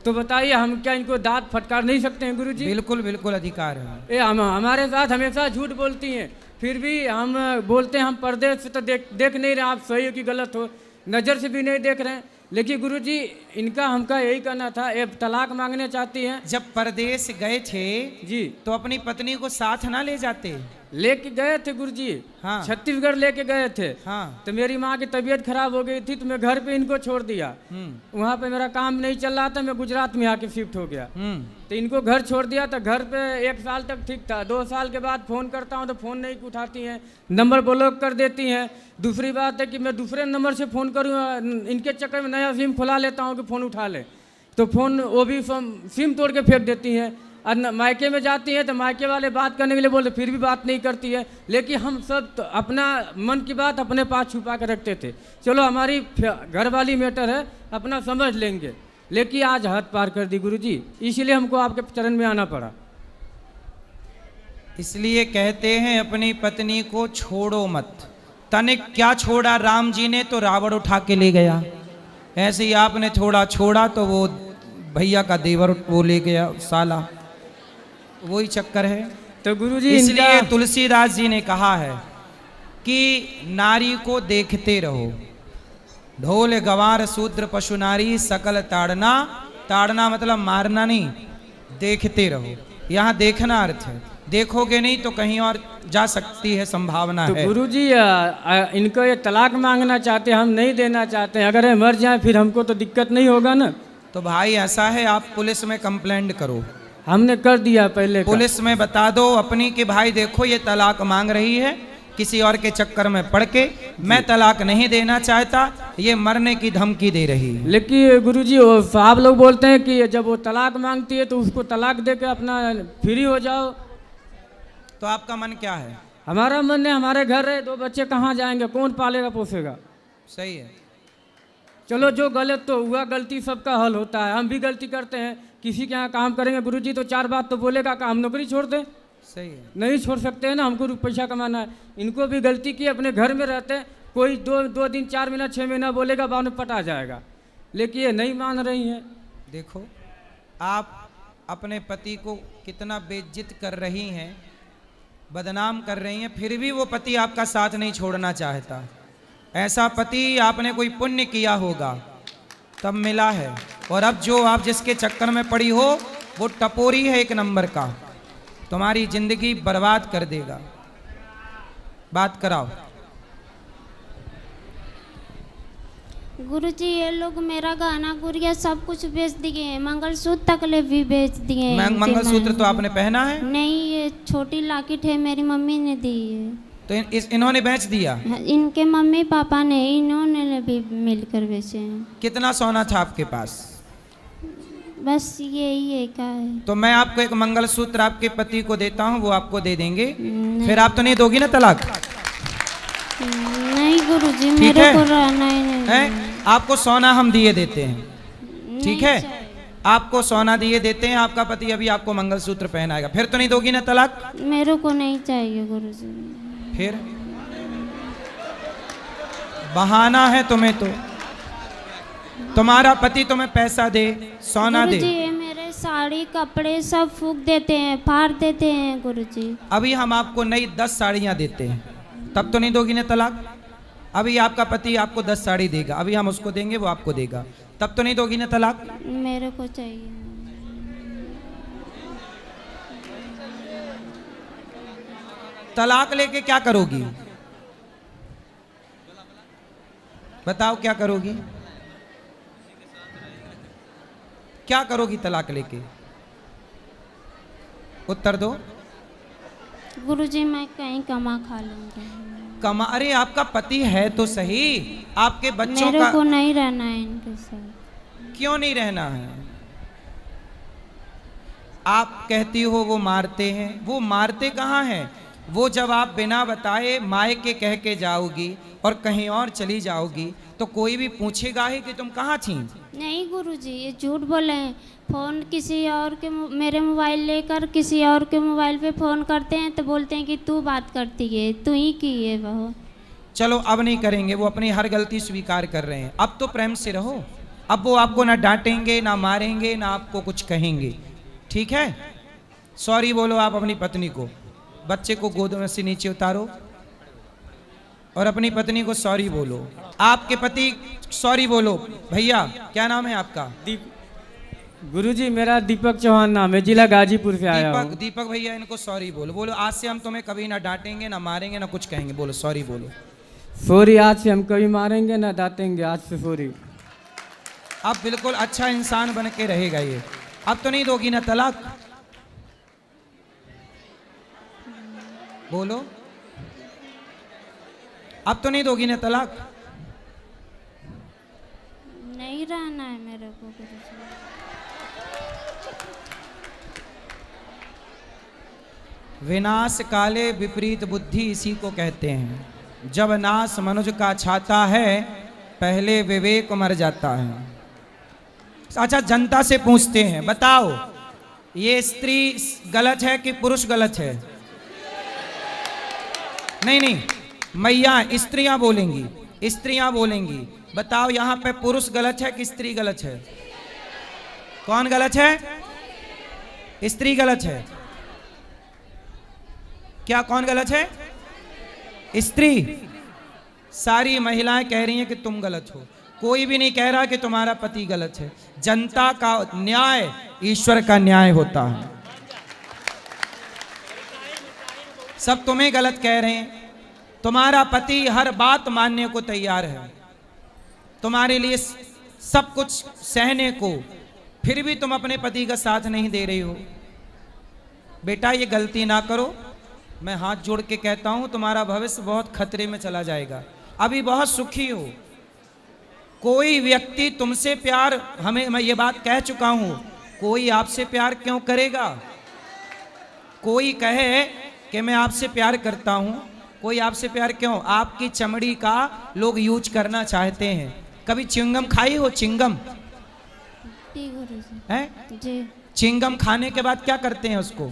तो बताइए हम क्या इनको दांत फटकार नहीं सकते हैं गुरुजी? बिल्कुल बिल्कुल अधिकार है। हम हमारे साथ हमेशा झूठ बोलती हैं, फिर भी हम बोलते हैं हम परदेश से तो देख नहीं रहे आप सही हो कि गलत हो, नज़र से भी नहीं देख रहे हैं। लेकिन गुरुजी इनका हमका यही कहना था, ये तलाक मांगने चाहती हैं। जब परदेश गए थे जी तो अपनी पत्नी को साथ ना ले जाते? लेके गए थे गुरुजी, हाँ। छत्तीसगढ़ लेके गए थे। हाँ। तो मेरी माँ की तबीयत खराब हो गई थी, तो मैं घर पे इनको छोड़ दिया। वहाँ पे मेरा काम नहीं चल रहा था, मैं गुजरात में आके शिफ्ट हो गया। तो इनको घर छोड़ दिया, तो घर पे 1 साल तक ठीक था। 2 साल के बाद फ़ोन करता हूँ तो फ़ोन नहीं उठाती हैं, नंबर ब्लॉक कर देती हैं। दूसरी बात है कि मैं दूसरे नंबर से फ़ोन करूँ, इनके चक्कर में नया सिम खुला लेता हूँ कि फ़ोन उठा ले, तो फ़ोन वो भी सिम तोड़ के फेंक देती हैं। और मायके में जाती हैं तो मायके वाले बात करने के लिए बोलते, फिर भी बात नहीं करती है। लेकिन हम सब तो अपना मन की बात अपने पास छुपा के रखते थे, चलो हमारी घर वाली मैटर है अपना समझ लेंगे। लेकिन आज हद पार कर दी गुरुजी, इसलिए हमको आपके चरण में आना पड़ा। इसलिए कहते हैं अपनी पत्नी को छोड़ो मत। तनिक क्या छोड़ा राम जी ने, तो रावण उठा के ले गया। ऐसे ही आपने थोड़ा छोड़ा तो वो भैया का देवर वो ले गया साला, वही चक्कर है। तो गुरुजी इसलिए तुलसीदास जी ने कहा है कि नारी को देखते रहो, ढोल गवार शूद्र पशु नारी सकल ताड़ना। ताड़ना मतलब मारना नहीं, देखते रहो। यहाँ देखना अर्थ है, देखोगे नहीं तो कहीं और जा सकती है, संभावना तो है। गुरुजी इनको ये तलाक मांगना चाहते, हम नहीं देना चाहते हैं। अगर ये मर जाए फिर हमको तो दिक्कत नहीं होगा ना? तो भाई ऐसा है, आप पुलिस में कंप्लेंट करो। हमने कर दिया पहले। पुलिस में बता दो अपनी कि भाई देखो ये तलाक मांग रही है किसी और के चक्कर में पड़ के, मैं तलाक नहीं देना चाहता, ये मरने की धमकी दे रही है। लेकिन गुरुजी वो साहब लोग बोलते हैं कि जब वो तलाक मांगती है तो उसको तलाक दे के अपना फ्री हो जाओ। तो आपका मन क्या है? हमारा मन है, हमारे घर है, 2 बच्चे कहाँ जाएंगे, कौन पालेगा पोसेगा? सही है। चलो जो गलत तो हुआ, गलती सबका हल होता है, हम भी गलती करते हैं। किसी के यहाँ काम करेंगे गुरुजी तो 4 बात तो बोलेगा कि हम नौकरी छोड़ दें, सही है। नहीं छोड़ सकते हैं ना, हमको पैसा कमाना है। इनको भी गलती की, अपने घर में रहते हैं, कोई 2 दिन 4 महीना 6 महीना बोलेगा, बाद में पटा जाएगा। लेकिन ये नहीं मान रही हैं। देखो आप अपने पति को कितना बेइज्जत कर रही हैं, बदनाम कर रही हैं, फिर भी वो पति आपका साथ नहीं छोड़ना चाहता। ऐसा पति आपने कोई पुण्य किया होगा तब मिला है, और अब जो आप जिसके चक्कर में पड़ी हो वो टपोरी है 1 नंबर का, तुम्हारी जिंदगी बर्बाद कर देगा। बात कराओ। गुरुजी ये लोग मेरा गहना गुड़िया सब कुछ बेच दिए हैं, मंगलसूत्र तक ले भी बेच दिए हैं। मंगलसूत्र तो आपने पहना है? नहीं, ये छोटी लॉकेट है, मेरी मम्मी ने दी है। तो इन्होंने बेच दिया? इनके मम्मी पापा ने, इन्होंने भी मिलकर बेचे हैं। कितना सोना था आपके पास? बस यही है का है। तो मैं आपको एक मंगलसूत्र आपके पति को देता हूँ, वो आपको दे देंगे, फिर आप तो नहीं दोगी ना तलाक? नहीं गुरुजी, ठीक मेरे है? को रहना ही नहीं हैं? आपको सोना हम दिए देते हैं, ठीक है? आपको सोना दिए देते हैं, आपका पति अभी आपको मंगलसूत्र पहनाएगा। फिर तो नहीं दोगी ना तलाक? मेरे को नहीं चाहिए गुरुजी। फिर बहाना है तुम्हें तो। तुम्हारा पति तुम्हें पैसा दे, सोना दे। गुरुजी ये मेरे साड़ी कपड़े सब फूक देते हैं, फाड़ देते हैं गुरुजी। अभी हम आपको नई 10 साड़ियाँ देते हैं, तब तो नहीं दोगी ना तलाक? अभी आपका पति आपको 10 साड़ी देगा, अभी हम उसको देंगे, वो आपको देगा, तब तो नहीं दोगी ना तलाक? मेरे को चाहिए। तलाक लेके क्या करोगी? बताओ क्या करोगी? क्या करोगी तलाक लेके? उत्तर दो। गुरुजी मैं कहीं कमा खा लूंगा। कमा? अरे आपका पति है तो सही, आपके बच्चों मेरे का को नहीं रहना है इनके साथ। क्यों नहीं रहना है? आप कहती हो वो मारते हैं, वो मारते कहाँ हैं? वो जब आप बिना बताए मायके कह के जाओगी और कहीं और चली जाओगी तो कोई भी पूछेगा ही कि तुम कहाँ थी। नहीं गुरुजी ये झूठ बोले हैं। फ़ोन किसी और के मेरे मोबाइल लेकर किसी और के मोबाइल पे फ़ोन करते हैं तो बोलते हैं कि तू बात करती है, तू ही की है वो। चलो अब नहीं करेंगे, वो अपनी हर गलती स्वीकार कर रहे हैं। अब तो प्रेम से रहो, अब वो आपको ना डांटेंगे ना मारेंगे ना आपको कुछ कहेंगे, ठीक है? सॉरी बोलो आप अपनी पत्नी को, बच्चे को गोद में से नीचे उतारो और अपनी पत्नी को सॉरी बोलो। आपके पति सॉरी बोलो। भैया क्या नाम है आपका? गुरुजी मेरा दीपक चौहान नाम है, जिला गाजीपुर से आया हूँ। दीपक भैया इनको सॉरी बोलो। बोलो आज से हम तुम्हें कभी ना डांटेंगे ना मारेंगे ना कुछ कहेंगे। बोलो सॉरी बोलो। सॉरी, आज से हम कभी मारेंगे ना डांटेंगे, आज से सॉरी। अब बिल्कुल अच्छा इंसान बन के रहेगा ये। अब तो नहीं दोगी ना तलाक? बोलो अब तो नहीं दोगी ना तलाक? नहीं रहना है मेरे को गुरुजी। विनाश काले विपरीत बुद्धि इसी को कहते हैं। जब नाश मनुज का छाता है पहले विवेक मर जाता है। अच्छा जनता से पूछते हैं, बताओ ये स्त्री गलत है कि पुरुष गलत है? नहीं मैया स्त्रियां बोलेंगी, स्त्रियां बोलेंगी। बताओ यहाँ पे पुरुष गलत है कि स्त्री गलत है? कौन गलत है? स्त्री गलत है। क्या कौन गलत है? स्त्री। सारी महिलाएं कह रही हैं कि तुम गलत हो, कोई भी नहीं कह रहा कि तुम्हारा पति गलत है। जनता का न्याय ईश्वर का न्याय होता है। सब तुम्हें गलत कह रहे हैं। तुम्हारा पति हर बात मानने को तैयार है, तुम्हारे लिए सब कुछ सहने को, फिर भी तुम अपने पति का साथ नहीं दे रही हो। बेटा ये गलती ना करो, मैं हाथ जोड़ के कहता हूं तुम्हारा भविष्य बहुत खतरे में चला जाएगा। अभी बहुत सुखी हो। कोई व्यक्ति तुमसे प्यार, मैं ये बात कह चुका हूं, कोई आपसे प्यार क्यों करेगा? कोई कहे कि मैं आपसे प्यार करता हूं, कोई आपसे प्यार क्यों? आपकी चमड़ी का लोग यूज करना चाहते हैं। कभी चिंगम खाई हो? चिंगम है? चिंगम खाने के बाद क्या करते हैं? उसको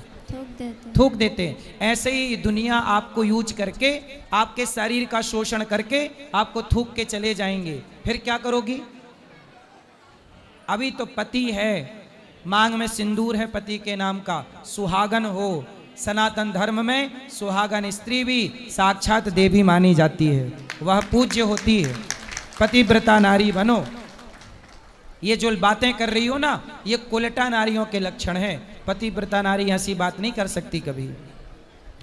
थूक देते हैं। ऐसे ही दुनिया आपको यूज करके, आपके शरीर का शोषण करके आपको थूक के चले जाएंगे। फिर क्या करोगी? अभी तो पति है, मांग में सिंदूर है पति के नाम का, सुहागन हो। सनातन धर्म में सुहागन स्त्री भी साक्षात देवी मानी जाती है, वह पूज्य होती है। पतिव्रता नारी बनो। ये जो बातें कर रही हो ना, ये कुलटा नारियों के लक्षण है। पतिव्रता नारी ऐसी बात नहीं कर सकती कभी।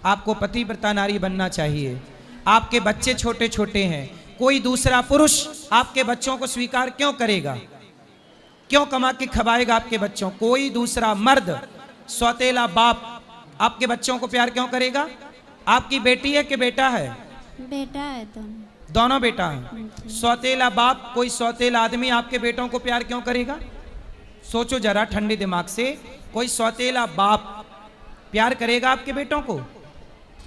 आपको पतिव्रता नारी बनना चाहिए। आपके बच्चे छोटे छोटे हैं, कोई दूसरा पुरुष आपके बच्चों को स्वीकार क्यों करेगा? क्यों कमा के खवाएगा आपके बच्चों? कोई दूसरा मर्द, सौतेला बाप आपके बच्चों को प्यार क्यों करेगा? आपकी बेटी है कि बेटा है? बेटा है, दोनों बेटा है। सौतेला बाप, कोई सौतेला आदमी आपके बेटों को प्यार क्यों करेगा? सोचो जरा ठंडे दिमाग से। कोई सौतेला बाप प्यार करेगा आपके बेटों को?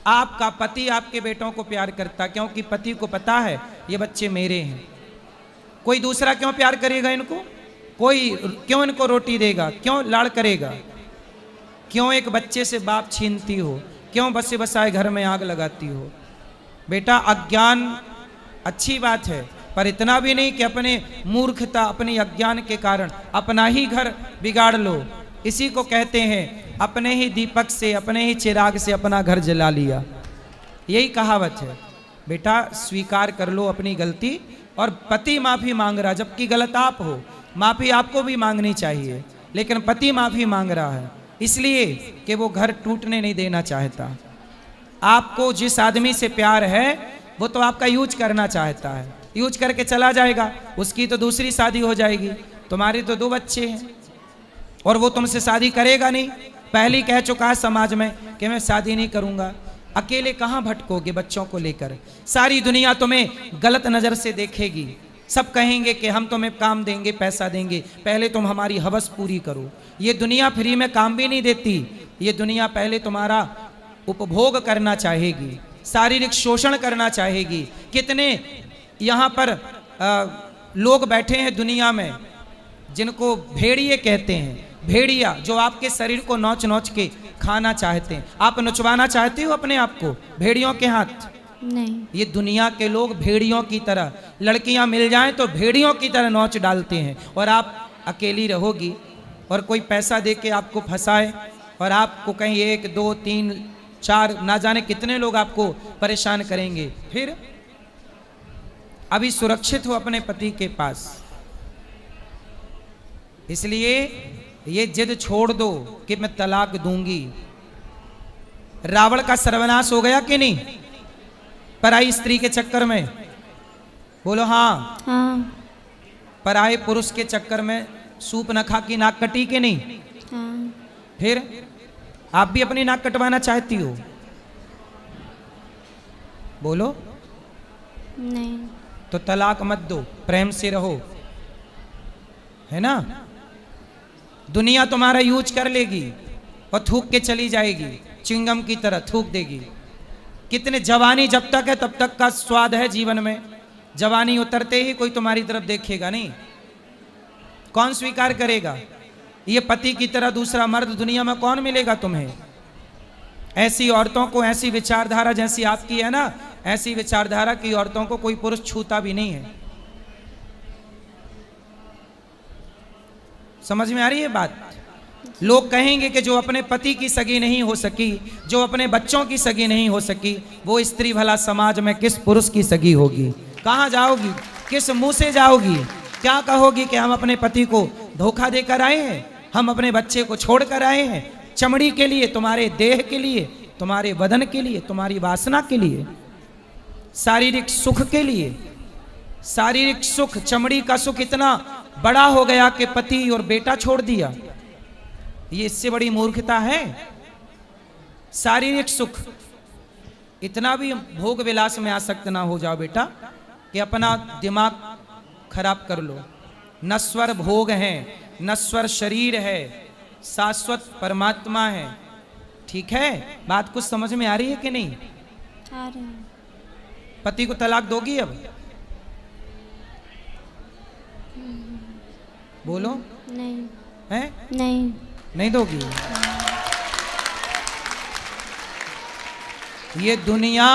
आपका पति आपके बेटों को प्यार करता, क्योंकि पति को पता है ये बच्चे मेरे हैं। कोई दूसरा क्यों प्यार करेगा इनको? कोई क्यों इनको रोटी देगा? क्यों लाड़ करेगा? क्यों एक बच्चे से बाप छीनती हो? क्यों बसे बसाए घर में आग लगाती हो? बेटा, अज्ञान अच्छी बात है, पर इतना भी नहीं कि अपने मूर्खता, अपने अज्ञान के कारण अपना ही घर बिगाड़ लो। इसी को कहते हैं अपने ही दीपक से, अपने ही चिराग से अपना घर जला लिया। यही कहावत है। बेटा, स्वीकार कर लो अपनी गलती। और पति माफी मांग रहा, जबकि गलत आप हो। माफी आपको भी मांगनी चाहिए, लेकिन पति माफी मांग रहा है इसलिए कि वो घर टूटने नहीं देना चाहता। आपको जिस आदमी से प्यार है वो तो आपका यूज करना चाहता है, यूज करके चला जाएगा। उसकी तो दूसरी शादी हो जाएगी, तुम्हारी तो 2 बच्चे हैं और वो तुमसे शादी करेगा नहीं। पहले कह चुका है समाज में कि मैं शादी नहीं करूंगा। अकेले कहाँ भटकोगे बच्चों को लेकर? सारी दुनिया तुम्हें गलत नज़र से देखेगी। सब कहेंगे कि हम तुम्हें काम देंगे, पैसा देंगे, पहले तुम हमारी हवस पूरी करो। ये दुनिया फ्री में काम भी नहीं देती। ये दुनिया पहले तुम्हारा उपभोग करना चाहेगी, शारीरिक शोषण करना चाहेगी। कितने यहाँ पर लोग बैठे हैं दुनिया में जिनको भेड़िए कहते हैं। भेड़िया जो आपके शरीर को नोच नोच के खाना चाहते हैं। आप नचवाना चाहते हो अपने आप को भेड़ियों के हाथ? नहीं। ये दुनिया के लोग भेड़ियों की तरह, लड़कियां मिल जाएं तो भेड़ियों की तरह नोच डालते हैं। और आप अकेली रहोगी और कोई पैसा दे के आपको फंसाए और आपको कहीं 1, 2, 3, 4 ना जाने कितने लोग आपको परेशान करेंगे। फिर अभी सुरक्षित हो अपने पति के पास। इसलिए ये जिद छोड़ दो कि मैं तलाक दूंगी। रावण का सर्वनाश हो गया कि नहीं पराई स्त्री के चक्कर में? बोलो हाँ। हाँ। पराये पुरुष के चक्कर में सूप न खा की नाक कटी कि नहीं? हाँ। फिर आप भी अपनी नाक कटवाना चाहती हो? बोलो। नहीं। तो तलाक मत दो, प्रेम से रहो, है ना? दुनिया तुम्हारा यूज कर लेगी और थूक के चली जाएगी, चिंगम की तरह थूक देगी। कितने जवानी जब तक है तब तक का स्वाद है जीवन में। जवानी उतरते ही कोई तुम्हारी तरफ देखेगा नहीं। कौन स्वीकार करेगा? ये पति की तरह दूसरा मर्द दुनिया में कौन मिलेगा तुम्हें? ऐसी औरतों को, ऐसी विचारधारा जैसी आपकी है ना, ऐसी विचारधारा की औरतों को कोई पुरुष छूता भी नहीं है। समझ में आ रही है बात? लोग कहेंगे कि जो अपने पति की सगी नहीं हो सकी, जो अपने बच्चों की सगी नहीं हो सकी, वो स्त्री भला समाज में किस पुरुष की सगी होगी? कहाँ जाओगी? किस मुंह से जाओगी? क्या कहोगी कि हम अपने पति को धोखा देकर आए हैं, हम अपने बच्चे को छोड़कर आए हैं? चमड़ी के लिए, तुम्हारे देह के लिए, तुम्हारे बदन के लिए, तुम्हारी वासना के लिए, शारीरिक सुख के लिए। शारीरिक सुख, चमड़ी का सुख इतना बड़ा हो गया कि पति और बेटा छोड़ दिया। ये इससे बड़ी मूर्खता है? शारीरिक सुख, इतना भी भोग विलास में आसक्त ना हो जाओ बेटा कि अपना दिमाग खराब कर लो। नश्वर भोग है, नश्वर शरीर है, शाश्वत परमात्मा है। ठीक है? बात कुछ समझ में आ रही है कि नहीं? आ रही है। पति को तलाक दोगी अब? बोलो। नहीं। है? नहीं। नहीं दोगी? ये दुनिया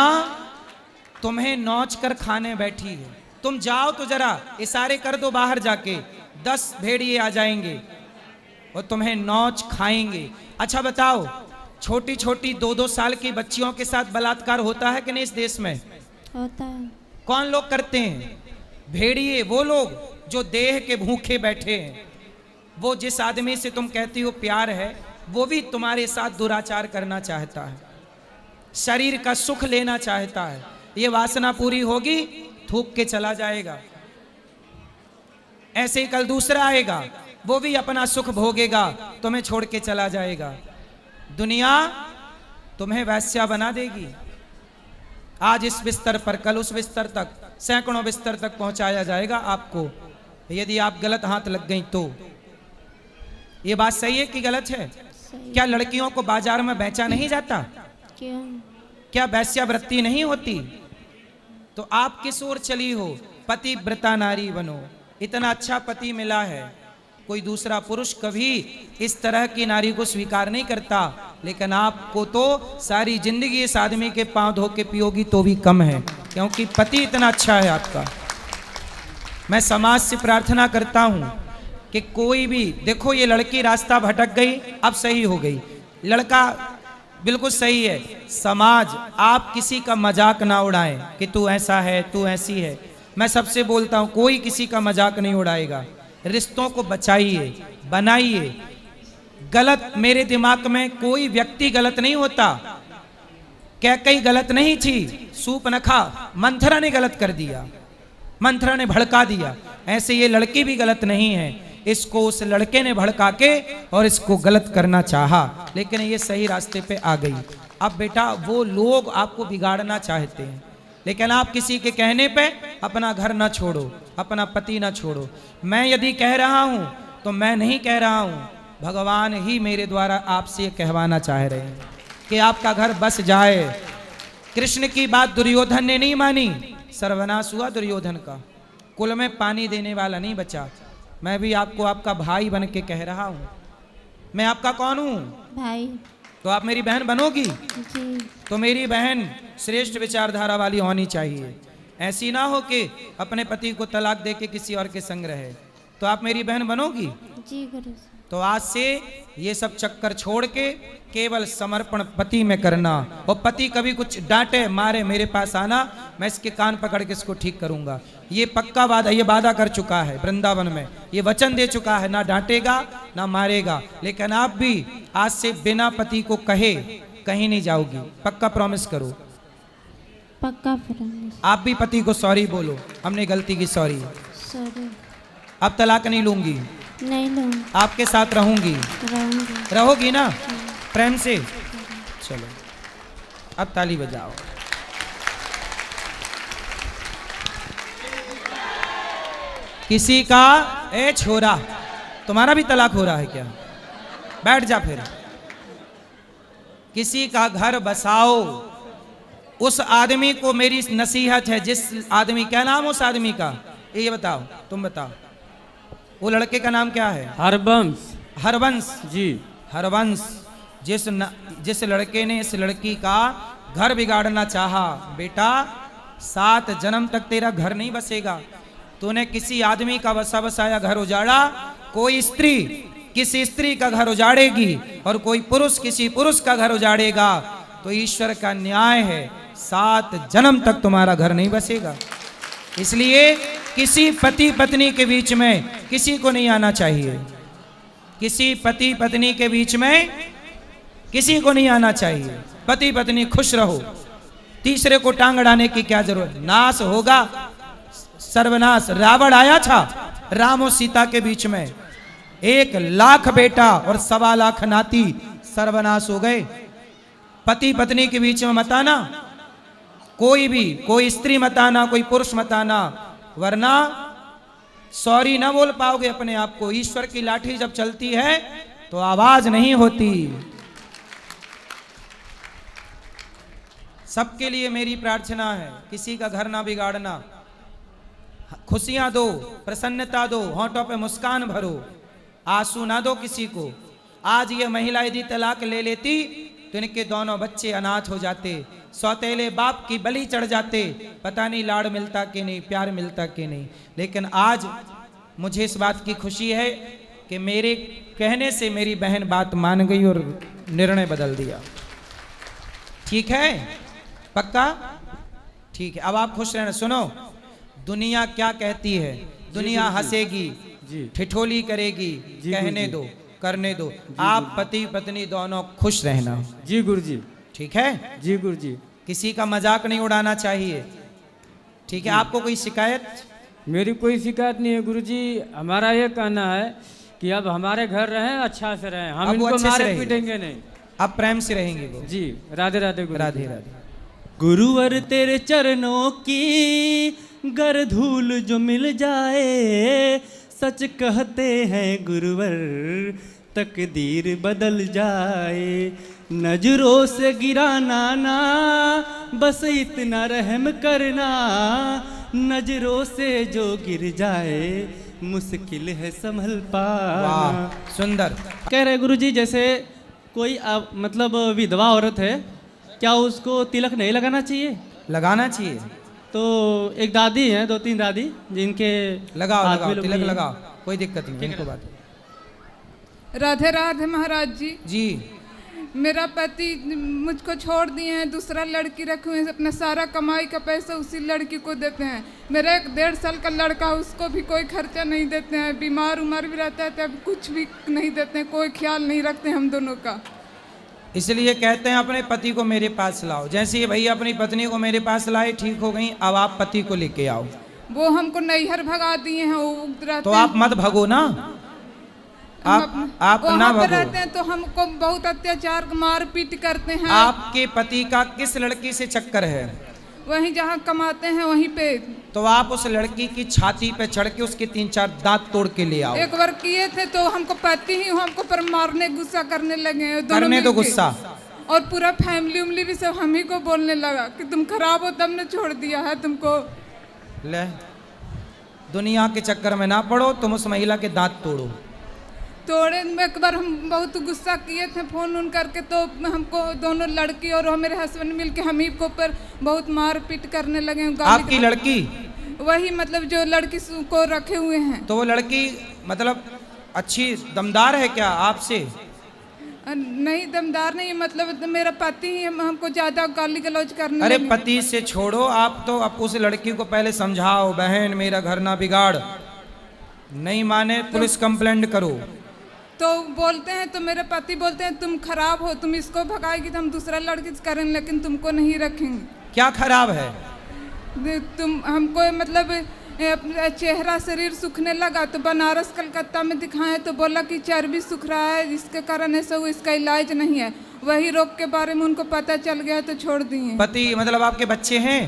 तुम्हें नोच कर खाने बैठी है। तुम जाओ तो जरा इशारे कर दो बाहर जाके, 10 भेड़िए आ जाएंगे और तुम्हें नोच खाएंगे। अच्छा बताओ, छोटी छोटी 2-2 साल की बच्चियों के साथ बलात्कार होता है कि नहीं इस देश में? होता है। कौन लोग करते हैं? भेड़िए, वो लोग जो देह के भूखे बैठे हैं। वो जिस आदमी से तुम कहती हो प्यार है, वो भी तुम्हारे साथ दुराचार करना चाहता है, शरीर का सुख लेना चाहता है। ये वासना पूरी होगी, थूक के चला जाएगा। ऐसे ही कल दूसरा आएगा, वो भी अपना सुख भोगेगा, तुम्हें छोड़ के चला जाएगा। दुनिया तुम्हें वैश्या बना देगी। आज इस बिस्तर पर, कल उस बिस्तर तक, सैकड़ों बिस्तर तक पहुंचाया जाएगा आपको, यदि आप गलत हाथ लग गई तो। ये बात सही है कि गलत है? सही। क्या लड़कियों को बाजार में बेचा नहीं जाता? क्यों? क्या वैश्यावृत्ति नहीं होती? तो आप किस ओर चली हो? पतिव्रता नारी बनो। इतना अच्छा पति मिला है, कोई दूसरा पुरुष कभी इस तरह की नारी को स्वीकार नहीं करता, लेकिन आपको तो सारी जिंदगी इस आदमी के पांव धो के पियोगी तो भी कम है, क्योंकि पति इतना अच्छा है आपका। मैं समाज से प्रार्थना करता हूं कि कोई भी, देखो ये लड़की रास्ता भटक गई, अब सही हो गई, लड़का बिल्कुल सही है। समाज, आप किसी का मजाक ना उड़ाएं कि तू ऐसा है, तू ऐसी है। मैं सबसे बोलता हूं, कोई किसी का मजाक नहीं उड़ाएगा। रिश्तों को बचाइए, बनाइए। गलत, मेरे दिमाग में कोई व्यक्ति गलत नहीं होता। कैकई गलत नहीं थी, सूर्पनखा, मंथरा ने गलत कर दिया, मंथरा ने भड़का दिया। ऐसे ये लड़की भी गलत नहीं है, इसको उस लड़के ने भड़का के और इसको गलत करना चाहा, लेकिन ये सही रास्ते पे आ गई। अब बेटा, वो लोग आपको बिगाड़ना चाहते हैं, लेकिन आप किसी के कहने पे अपना घर ना छोड़ो, अपना पति ना छोड़ो। मैं यदि कह रहा हूं तो मैं नहीं कह रहा हूं, भगवान ही मेरे द्वारा आपसे कहवाना चाह रहे हैं कि आपका घर बस जाए। कृष्ण की बात दुर्योधन ने नहीं मानी, सर्वनाश हुआ दुर्योधन का, कुल में पानी देने वाला नहीं बचा। मैं भी आपको आपका भाई बन के कह रहा हूं। मैं आपका कौन हूं? भाई। तो आप मेरी बहन बनोगी? जी। तो मेरी बहन श्रेष्ठ विचारधारा वाली होनी चाहिए। ऐसी ना हो कि अपने पति को तलाक दे के किसी और के संग रहे। तो आप मेरी बहन बनोगी? जी गुरु जी। तो आज से ये सब चक्कर छोड़ के केवल समर्पण पति में करना। और पति कभी कुछ डांटे मारे, मेरे पास आना, मैं इसके कान पकड़ के इसको ठीक करूंगा। ये पक्का वादा, ये वादा कर चुका है वृंदावन में, ये वचन दे चुका है, ना डांटेगा ना मारेगा। लेकिन आप भी आज से बिना पति को कहे कहीं नहीं जाओगी, पक्का प्रॉमिस करो। पक्का प्रॉमिस। आप भी पति को सॉरी बोलो, हमने गलती की, सॉरी, सॉरी। अब तलाक नहीं लूंगी, नहीं लूँगी। आपके साथ रहूंगी। रहूँगी। रहोगी ना प्रेम से? चलो अब ताली बजाओ। किसी का, ए छोरा, तुम्हारा भी तलाक हो रहा है क्या? बैठ जा फिर। किसी का घर बसाओ। उस आदमी को मेरी नसीहत है, जिस आदमी, क्या नाम उस आदमी का, ये बताओ, तुम बताओ। वो लड़के का नाम क्या है? हरबंश। हरवंश जी। हरवंश। जिस लड़के ने इस लड़की का घर बिगाड़ना चाहा, बेटा 7 जन्म तक तेरा घर नहीं बसेगा। तूने किसी आदमी का बसा बसाया घर उजाड़ा, कोई स्त्री किसी स्त्री का घर उजाड़ेगी और कोई पुरुष किसी पुरुष का घर उजाड़ेगा, तो ईश्वर का न्याय है 7 जन्म तक तुम्हारा घर नहीं बसेगा। इसलिए किसी पति पत्नी के बीच में किसी को नहीं आना चाहिए। किसी पति पत्नी के बीच में किसी को नहीं आना चाहिए। पति पत्नी खुश रहो, तीसरे को टांग अड़ाने की क्या जरूरत? नाश होगा, सर्वनाश। रावण आया था राम और सीता के बीच में, 1 लाख बेटा और 1.25 लाख नाती, सर्वनाश हो गए। पति पत्नी के बीच में मत आना, कोई भी, कोई स्त्री मत आना, कोई पुरुष मत आना, वरना सॉरी ना बोल पाओगे अपने आप को। ईश्वर की लाठी जब चलती है तो आवाज नहीं होती। सबके लिए मेरी प्रार्थना है, किसी का घर ना बिगाड़ना। खुशियां दो, प्रसन्नता दो, होंठों पे मुस्कान भरो, आंसू ना दो किसी को। आज ये महिला यदि तलाक ले लेती तो इनके दोनों बच्चे अनाथ हो जाते, सौतेले बाप की बलि चढ़ जाते, पता नहीं लाड़ मिलता कि नहीं, प्यार मिलता कि नहीं। लेकिन आज मुझे इस बात की खुशी है कि मेरे कहने से मेरी बहन बात मान गई और निर्णय बदल दिया। ठीक है? पक्का? ठीक है। अब आप खुश रहना। सुनो, दुनिया क्या कहती है, दुनिया हंसेगी, ठिठोली करेगी, कहने दो, करने दो। आप पति पत्नी दोनों खुश रहना। जी गुरुजी। ठीक है? जी गुरुजी। किसी का मजाक नहीं उड़ाना चाहिए। ठीक है? आपको कोई शिकायत? मेरी कोई शिकायत नहीं है गुरुजी। हमारा ये कहना है कि अब हमारे घर रहें, अच्छा से रहें, हम इनको मारे पीटेंगे नहीं, अब प्रेम से रहेंगे वो। जी। राधे राधे गुरु। राधे राधे। गुरुवर तेरे चरणों की गर धूल जो मिल जाए, सच कहते हैं गुरुवर तकदीर बदल जाए। नजरों से गिराना ना, बस इतना रहम करना, नजरों से जो गिर जाए मुश्किल है संभल पाना। वाह सुंदर। कह रहे गुरुजी जैसे कोई मतलब विधवा औरत है, क्या उसको तिलक नहीं लगाना चाहिए? लगाना चाहिए। तो एक दादी हैं, 2-3 दादी जिनके लगाओ हाथ लगाओ में लोग तिलक नहीं है। लगाओ, कोई दिक्कत नहीं इनको बात। राधे राधे महाराज जी। जी मेरा पति मुझको छोड़ दिए हैं, दूसरा लड़की रखे हुए हैं, अपना सारा कमाई का पैसा उसी लड़की को देते हैं। मेरा एक 1.5 साल का लड़का, उसको भी कोई खर्चा नहीं देते हैं, बीमार उमार भी रहता है तब कुछ भी नहीं देते हैं, कोई ख्याल नहीं रखते हम दोनों का। इसलिए कहते हैं अपने पति को मेरे पास लाओ। जैसे ये भैया अपनी पत्नी को मेरे पास लाए, ठीक हो गई, अब आप पति को लेके आओ। वो हमको नैहर भगा दिए हैं, वो रहते तो आप मत भगो ना, आप ना वहाँ पर भगो। रहते हैं तो हमको बहुत अत्याचार मार पीट करते हैं। आपके पति का किस लड़की से चक्कर है? वहीं जहाँ कमाते हैं वहीं पे। तो आप उस लड़की की छाती पे चढ़ के उसके 3-4 दांत तोड़ के ले आओ। एक बार किए थे तो हमको पति ही हमको पर मारने गुस्सा करने लगे हैं दोनों करने दो मिलके। गुस्सा। और पूरा फैमिली उमली भी सब हम ही को बोलने लगा कि तुम खराब हो तब ने छोड़ दिया है तुमको। ले दुनिया के चक्कर में ना पड़ो, तुम उस महिला के दांत तोड़ो। तोड़े एक बार हम बहुत गुस्सा किए थे फोन उन करके, तो हमको दोनों लड़की और मेरे हस्बैंड मिलके हम ही को ऊपर बहुत मार पीट करने लगे। आपकी लड़की? वही मतलब जो लड़की को रखे हुए हैं। तो वो लड़की मतलब अच्छी दमदार है क्या आपसे? नहीं दमदार नहीं, मतलब मेरा पति ही हमको ज्यादा गाली गलौज करने अरे लगे। पति से छोड़ो, आप तो आप उस लड़की को पहले समझाओ, बहन मेरा घर ना बिगाड़, नहीं माने पुलिस कंप्लेंट करो। तो बोलते हैं, तो मेरे पति बोलते हैं तुम खराब हो, तुम इसको भगाएगी तो हम दूसरा लड़की से करेंगे लेकिन तुमको नहीं रखेंगे। क्या खराब है? तुम हमको मतलब चेहरा शरीर सूखने लगा तो बनारस कलकत्ता में दिखाए तो बोला कि चर्बी सूख रहा है, इसके कारण ऐसा हुआ, इसका इलाज नहीं है। वही रोग के बारे में उनको पता चल गया तो छोड़ दिए। पति मतलब आपके बच्चे हैं?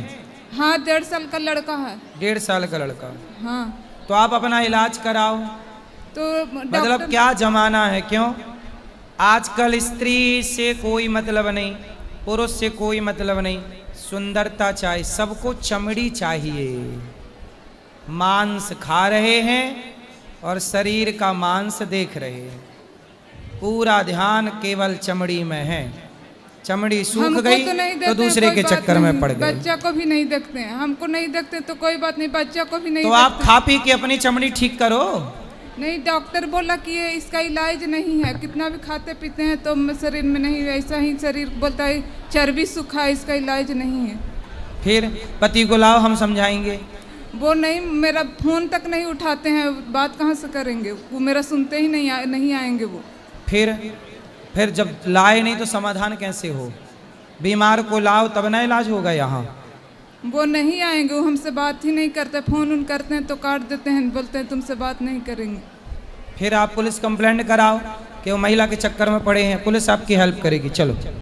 हाँ 1.5 साल का लड़का है। 1.5 साल का लड़का? हाँ। तो आप अपना इलाज कराओ। तो मतलब क्या जमाना है, क्यों आजकल स्त्री से कोई मतलब नहीं, पुरुष से कोई मतलब नहीं, सुंदरता चाहिए, सबको चमड़ी चाहिए। मांस खा रहे हैं और शरीर का मांस देख रहे हैं, पूरा ध्यान केवल चमड़ी में है। चमड़ी सूख गई तो दूसरे के चक्कर में पड़ गए। बच्चा को भी नहीं देखते हैं, हमको नहीं देखते तो कोई बात नहीं, बच्चा को भी नहीं तो देखते। आप खा पी के अपनी चमड़ी ठीक करो। नहीं डॉक्टर बोला कि ये इसका इलाज नहीं है, कितना भी खाते पीते हैं तो शरीर में नहीं, ऐसा ही शरीर बोलता है चर्बी सूखा है, इसका इलाज नहीं है। फिर पति को लाओ, हम समझाएंगे। वो नहीं, मेरा फोन तक नहीं उठाते हैं, बात कहाँ से करेंगे, वो मेरा सुनते ही नहीं आएंगे वो। फिर जब लाए नहीं तो समाधान कैसे हो? बीमार को लाओ तब ना इलाज होगा यहाँ। वो नहीं आएंगे, वो हमसे बात ही नहीं करते, फोन उन करते हैं तो काट देते हैं, बोलते हैं तुमसे बात नहीं करेंगे। फिर आप पुलिस कंप्लेंट कराओ कि वो महिला के चक्कर में पड़े हैं, पुलिस आपकी हेल्प करेगी। चलो।